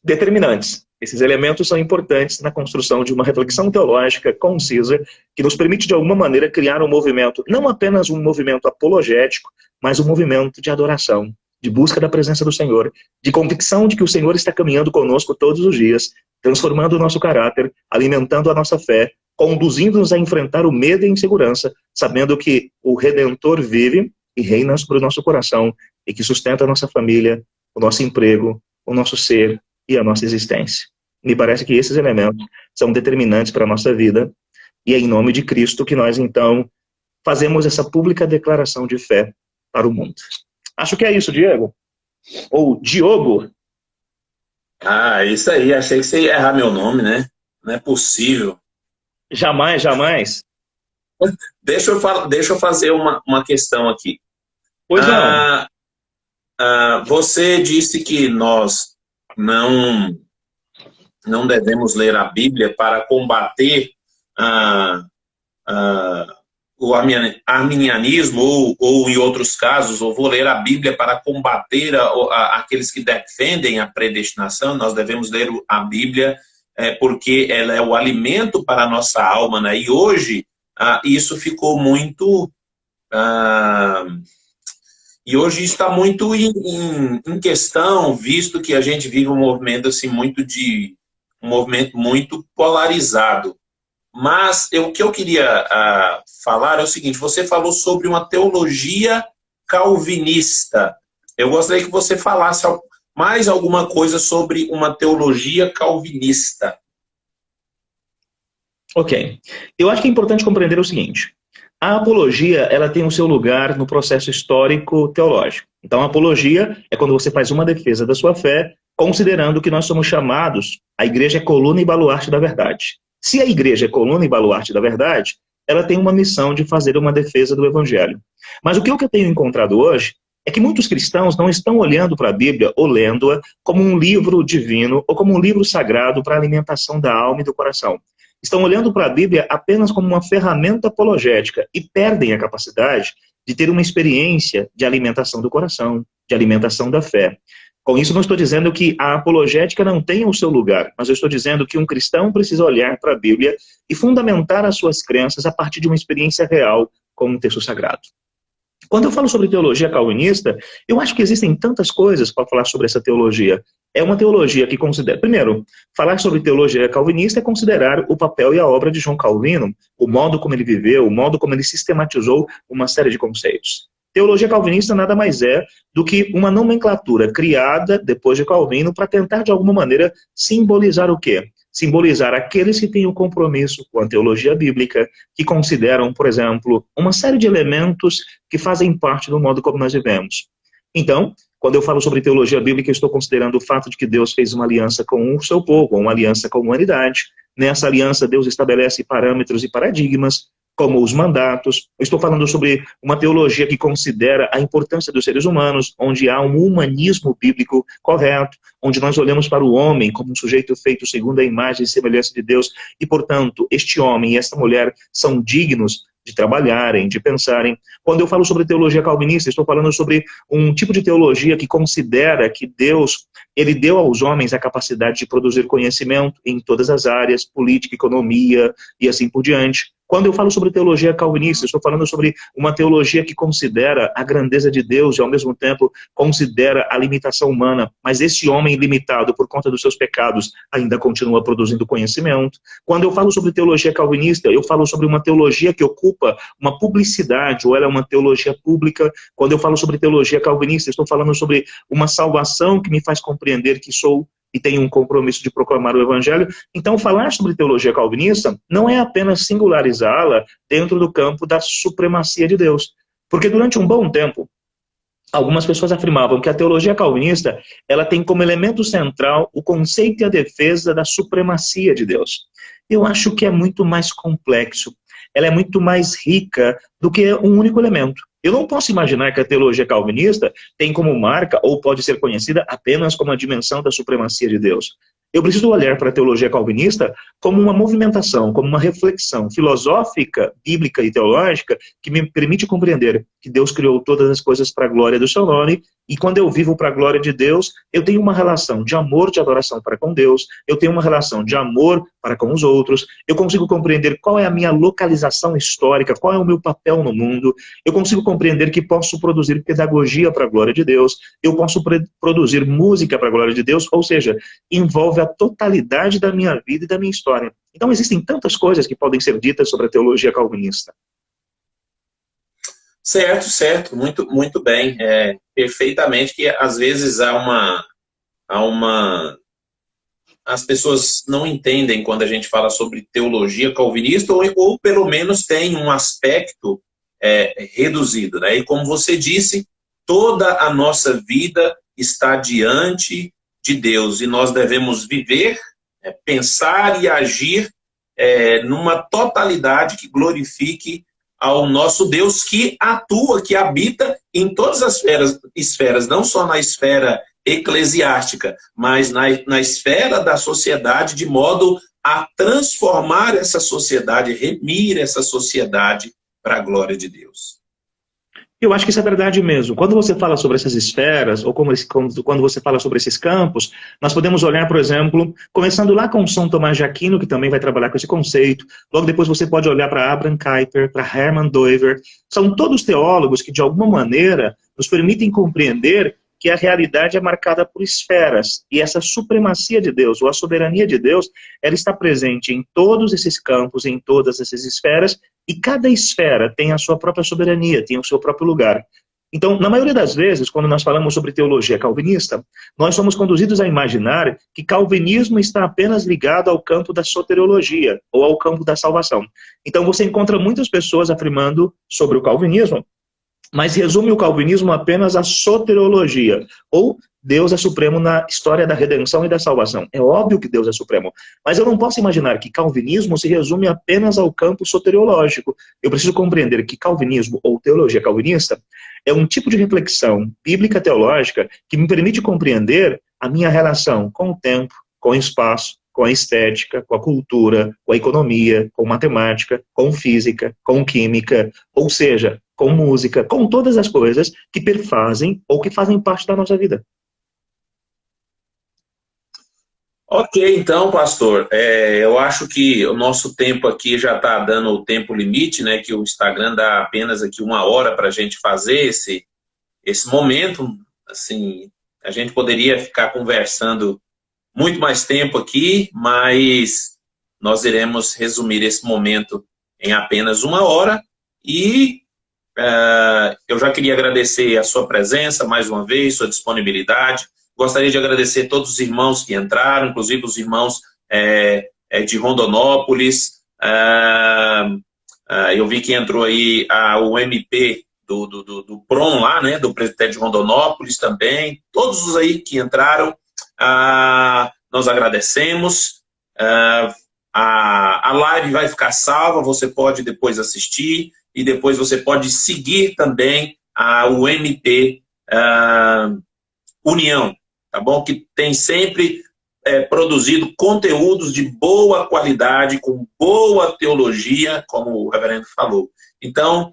B: determinantes. Esses elementos são importantes na construção de uma reflexão teológica concisa, que nos permite, de alguma maneira, criar um movimento, não apenas um movimento apologético, mas um movimento de adoração, de busca da presença do Senhor, de convicção de que o Senhor está caminhando conosco todos os dias, transformando o nosso caráter, alimentando a nossa fé, conduzindo-nos a enfrentar o medo e a insegurança, sabendo que o Redentor vive e reina sobre o nosso coração e que sustenta a nossa família, o nosso emprego, o nosso ser e a nossa existência. Me parece que esses elementos são determinantes para a nossa vida e é em nome de Cristo que nós, então, fazemos essa pública declaração de fé para o mundo. Acho que é isso, Diego. Ou Diogo.
A: Ah, isso aí. Achei que você ia errar meu nome, né? Não é possível.
B: Jamais, jamais.
A: Deixa eu fazer uma questão aqui.
B: Pois não.
A: Você disse que nós não devemos ler a Bíblia para combater o arminianismo, ou em outros casos, ou vou ler a Bíblia para combater aqueles que defendem a predestinação. Nós devemos ler a Bíblia porque ela é o alimento para a nossa alma, né? E hoje isso ficou muito... E hoje isso está muito em questão, visto que a gente vive um movimento assim, um movimento muito polarizado. Mas o que eu queria falar é o seguinte: você falou sobre uma teologia calvinista. Eu gostaria que você falasse mais alguma coisa sobre uma teologia calvinista.
B: Ok. Eu acho que é importante compreender o seguinte: a apologia, ela tem o seu lugar no processo histórico teológico. Então, a apologia é quando você faz uma defesa da sua fé, considerando que nós somos chamados, a igreja é coluna e baluarte da verdade. Se a igreja é coluna e baluarte da verdade, ela tem uma missão de fazer uma defesa do evangelho. Mas o que eu tenho encontrado hoje é que muitos cristãos não estão olhando para a Bíblia ou lendo-a como um livro divino ou como um livro sagrado para a alimentação da alma e do coração. Estão olhando para a Bíblia apenas como uma ferramenta apologética e perdem a capacidade de ter uma experiência de alimentação do coração, de alimentação da fé. Com isso, não estou dizendo que a apologética não tenha o seu lugar, mas eu estou dizendo que um cristão precisa olhar para a Bíblia e fundamentar as suas crenças a partir de uma experiência real com um texto sagrado. Quando eu falo sobre teologia calvinista, eu acho que existem tantas coisas para falar sobre essa teologia. É uma teologia que considera... Primeiro, falar sobre teologia calvinista é considerar o papel e a obra de João Calvino, o modo como ele viveu, o modo como ele sistematizou uma série de conceitos. Teologia calvinista nada mais é do que uma nomenclatura criada depois de Calvino para tentar, de alguma maneira, simbolizar o quê? Simbolizar aqueles que têm o compromisso com a teologia bíblica, que consideram, por exemplo, uma série de elementos que fazem parte do modo como nós vivemos. Então, quando eu falo sobre teologia bíblica, eu estou considerando o fato de que Deus fez uma aliança com o seu povo, uma aliança com a humanidade. Nessa aliança, Deus estabelece parâmetros e paradigmas, como os mandatos. Eu estou falando sobre uma teologia que considera a importância dos seres humanos, onde há um humanismo bíblico correto, onde nós olhamos para o homem como um sujeito feito segundo a imagem e semelhança de Deus, e, portanto, este homem e esta mulher são dignos de trabalharem, de pensarem. Quando eu falo sobre teologia calvinista, estou falando sobre um tipo de teologia que considera que Deus, ele deu aos homens a capacidade de produzir conhecimento em todas as áreas, política, economia e assim por diante. Quando eu falo sobre teologia calvinista, estou falando sobre uma teologia que considera a grandeza de Deus e, ao mesmo tempo, considera a limitação humana. Mas esse homem limitado por conta dos seus pecados ainda continua produzindo conhecimento. Quando eu falo sobre teologia calvinista, eu falo sobre uma teologia que ocupa uma publicidade, ou ela é uma teologia pública. Quando eu falo sobre teologia calvinista, estou falando sobre uma salvação que me faz compreender que sou e tem um compromisso de proclamar o evangelho. Então, falar sobre teologia calvinista não é apenas singularizá-la dentro do campo da supremacia de Deus. Porque durante um bom tempo, algumas pessoas afirmavam que a teologia calvinista ela tem como elemento central o conceito e a defesa da supremacia de Deus. Eu acho que é muito mais complexo. Ela é muito mais rica do que um único elemento. Eu não posso imaginar que a teologia calvinista tem como marca, ou pode ser conhecida apenas como a dimensão da supremacia de Deus. Eu preciso olhar para a teologia calvinista como uma movimentação, como uma reflexão filosófica, bíblica e teológica que me permite compreender que Deus criou todas as coisas para a glória do seu nome, e quando eu vivo para a glória de Deus, eu tenho uma relação de amor, de adoração para com Deus, eu tenho uma relação de amor para com os outros, eu consigo compreender qual é a minha localização histórica, qual é o meu papel no mundo, eu consigo compreender que posso produzir pedagogia para a glória de Deus, eu posso produzir música para a glória de Deus, ou seja, envolve a totalidade da minha vida e da minha história. Então existem tantas coisas que podem ser ditas sobre a teologia calvinista.
A: Certo, certo, muito bem, perfeitamente, que às vezes as pessoas não entendem quando a gente fala sobre teologia calvinista, ou pelo menos tem um aspecto reduzido, né? E como você disse, toda a nossa vida está diante de Deus, e nós devemos viver, pensar e agir numa totalidade que glorifique ao nosso Deus, que atua, que habita em todas as esferas, não só na esfera eclesiástica, mas na esfera da sociedade, de modo a transformar essa sociedade, remir essa sociedade para a glória de Deus.
B: Eu acho que isso é verdade mesmo. Quando você fala sobre essas esferas, ou quando você fala sobre esses campos, nós podemos olhar, por exemplo, começando lá com São Tomás de Aquino, que também vai trabalhar com esse conceito. Logo depois você pode olhar para Abraham Kuyper, para Hermann Dover. São todos teólogos que, de alguma maneira, nos permitem compreender que a realidade é marcada por esferas. E essa supremacia de Deus, ou a soberania de Deus, ela está presente em todos esses campos, em todas essas esferas, e cada esfera tem a sua própria soberania, tem o seu próprio lugar. Então, na maioria das vezes, quando nós falamos sobre teologia calvinista, nós somos conduzidos a imaginar que calvinismo está apenas ligado ao campo da soteriologia, ou ao campo da salvação. Então, você encontra muitas pessoas afirmando sobre o calvinismo, mas resume o calvinismo apenas à soteriologia, ou Deus é supremo na história da redenção e da salvação. É óbvio que Deus é supremo, mas eu não posso imaginar que calvinismo se resume apenas ao campo soteriológico. Eu preciso compreender que calvinismo, ou teologia calvinista, é um tipo de reflexão bíblica teológica que me permite compreender a minha relação com o tempo, com o espaço, com a estética, com a cultura, com a economia, com matemática, com física, com química, ou seja, com música, com todas as coisas que perfazem ou que fazem parte da nossa vida.
A: Ok, então, pastor, eu acho que o nosso tempo aqui já está dando o tempo limite, né, que o Instagram dá apenas aqui 1 hora para a gente fazer esse momento. Assim, a gente poderia ficar conversando muito mais tempo aqui, mas nós iremos resumir esse momento em apenas 1 hora, e eu já queria agradecer a sua presença mais uma vez, sua disponibilidade. Gostaria de agradecer a todos os irmãos que entraram, inclusive os irmãos de Rondonópolis. Eu vi que entrou aí o MP do PROM lá, né, do presbitério de Rondonópolis também. Todos os aí que entraram, nós agradecemos. A live vai ficar salva, você pode depois assistir, e depois você pode seguir também o MP União, tá bom? Que tem sempre produzido conteúdos de boa qualidade, com boa teologia, como o reverendo falou. Então,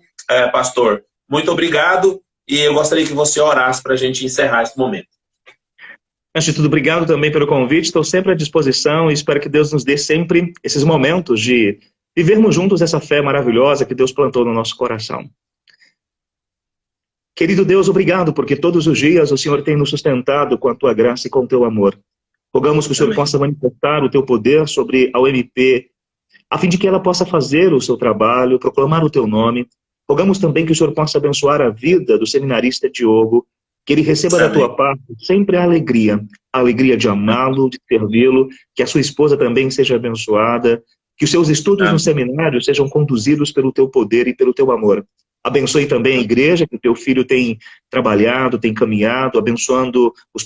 A: pastor, muito obrigado, e eu gostaria que você orasse para a gente encerrar esse momento.
B: Antes de tudo, obrigado também pelo convite, estou sempre à disposição e espero que Deus nos dê sempre esses momentos de vivermos juntos essa fé maravilhosa que Deus plantou no nosso coração. Querido Deus, obrigado, porque todos os dias o Senhor tem nos sustentado com a Tua graça e com o Teu amor. Rogamos que o Senhor possa manifestar o Teu poder sobre a UMP, a fim de que ela possa fazer o seu trabalho, proclamar o Teu nome. Rogamos também que o Senhor possa abençoar a vida do seminarista Diogo, que ele receba da Tua parte sempre a a alegria de amá-lo, de servi-lo, que a sua esposa também seja abençoada, que os seus estudos no seminário sejam conduzidos pelo teu poder e pelo teu amor. Abençoe também a igreja, que o teu filho tem trabalhado, tem caminhado, abençoando os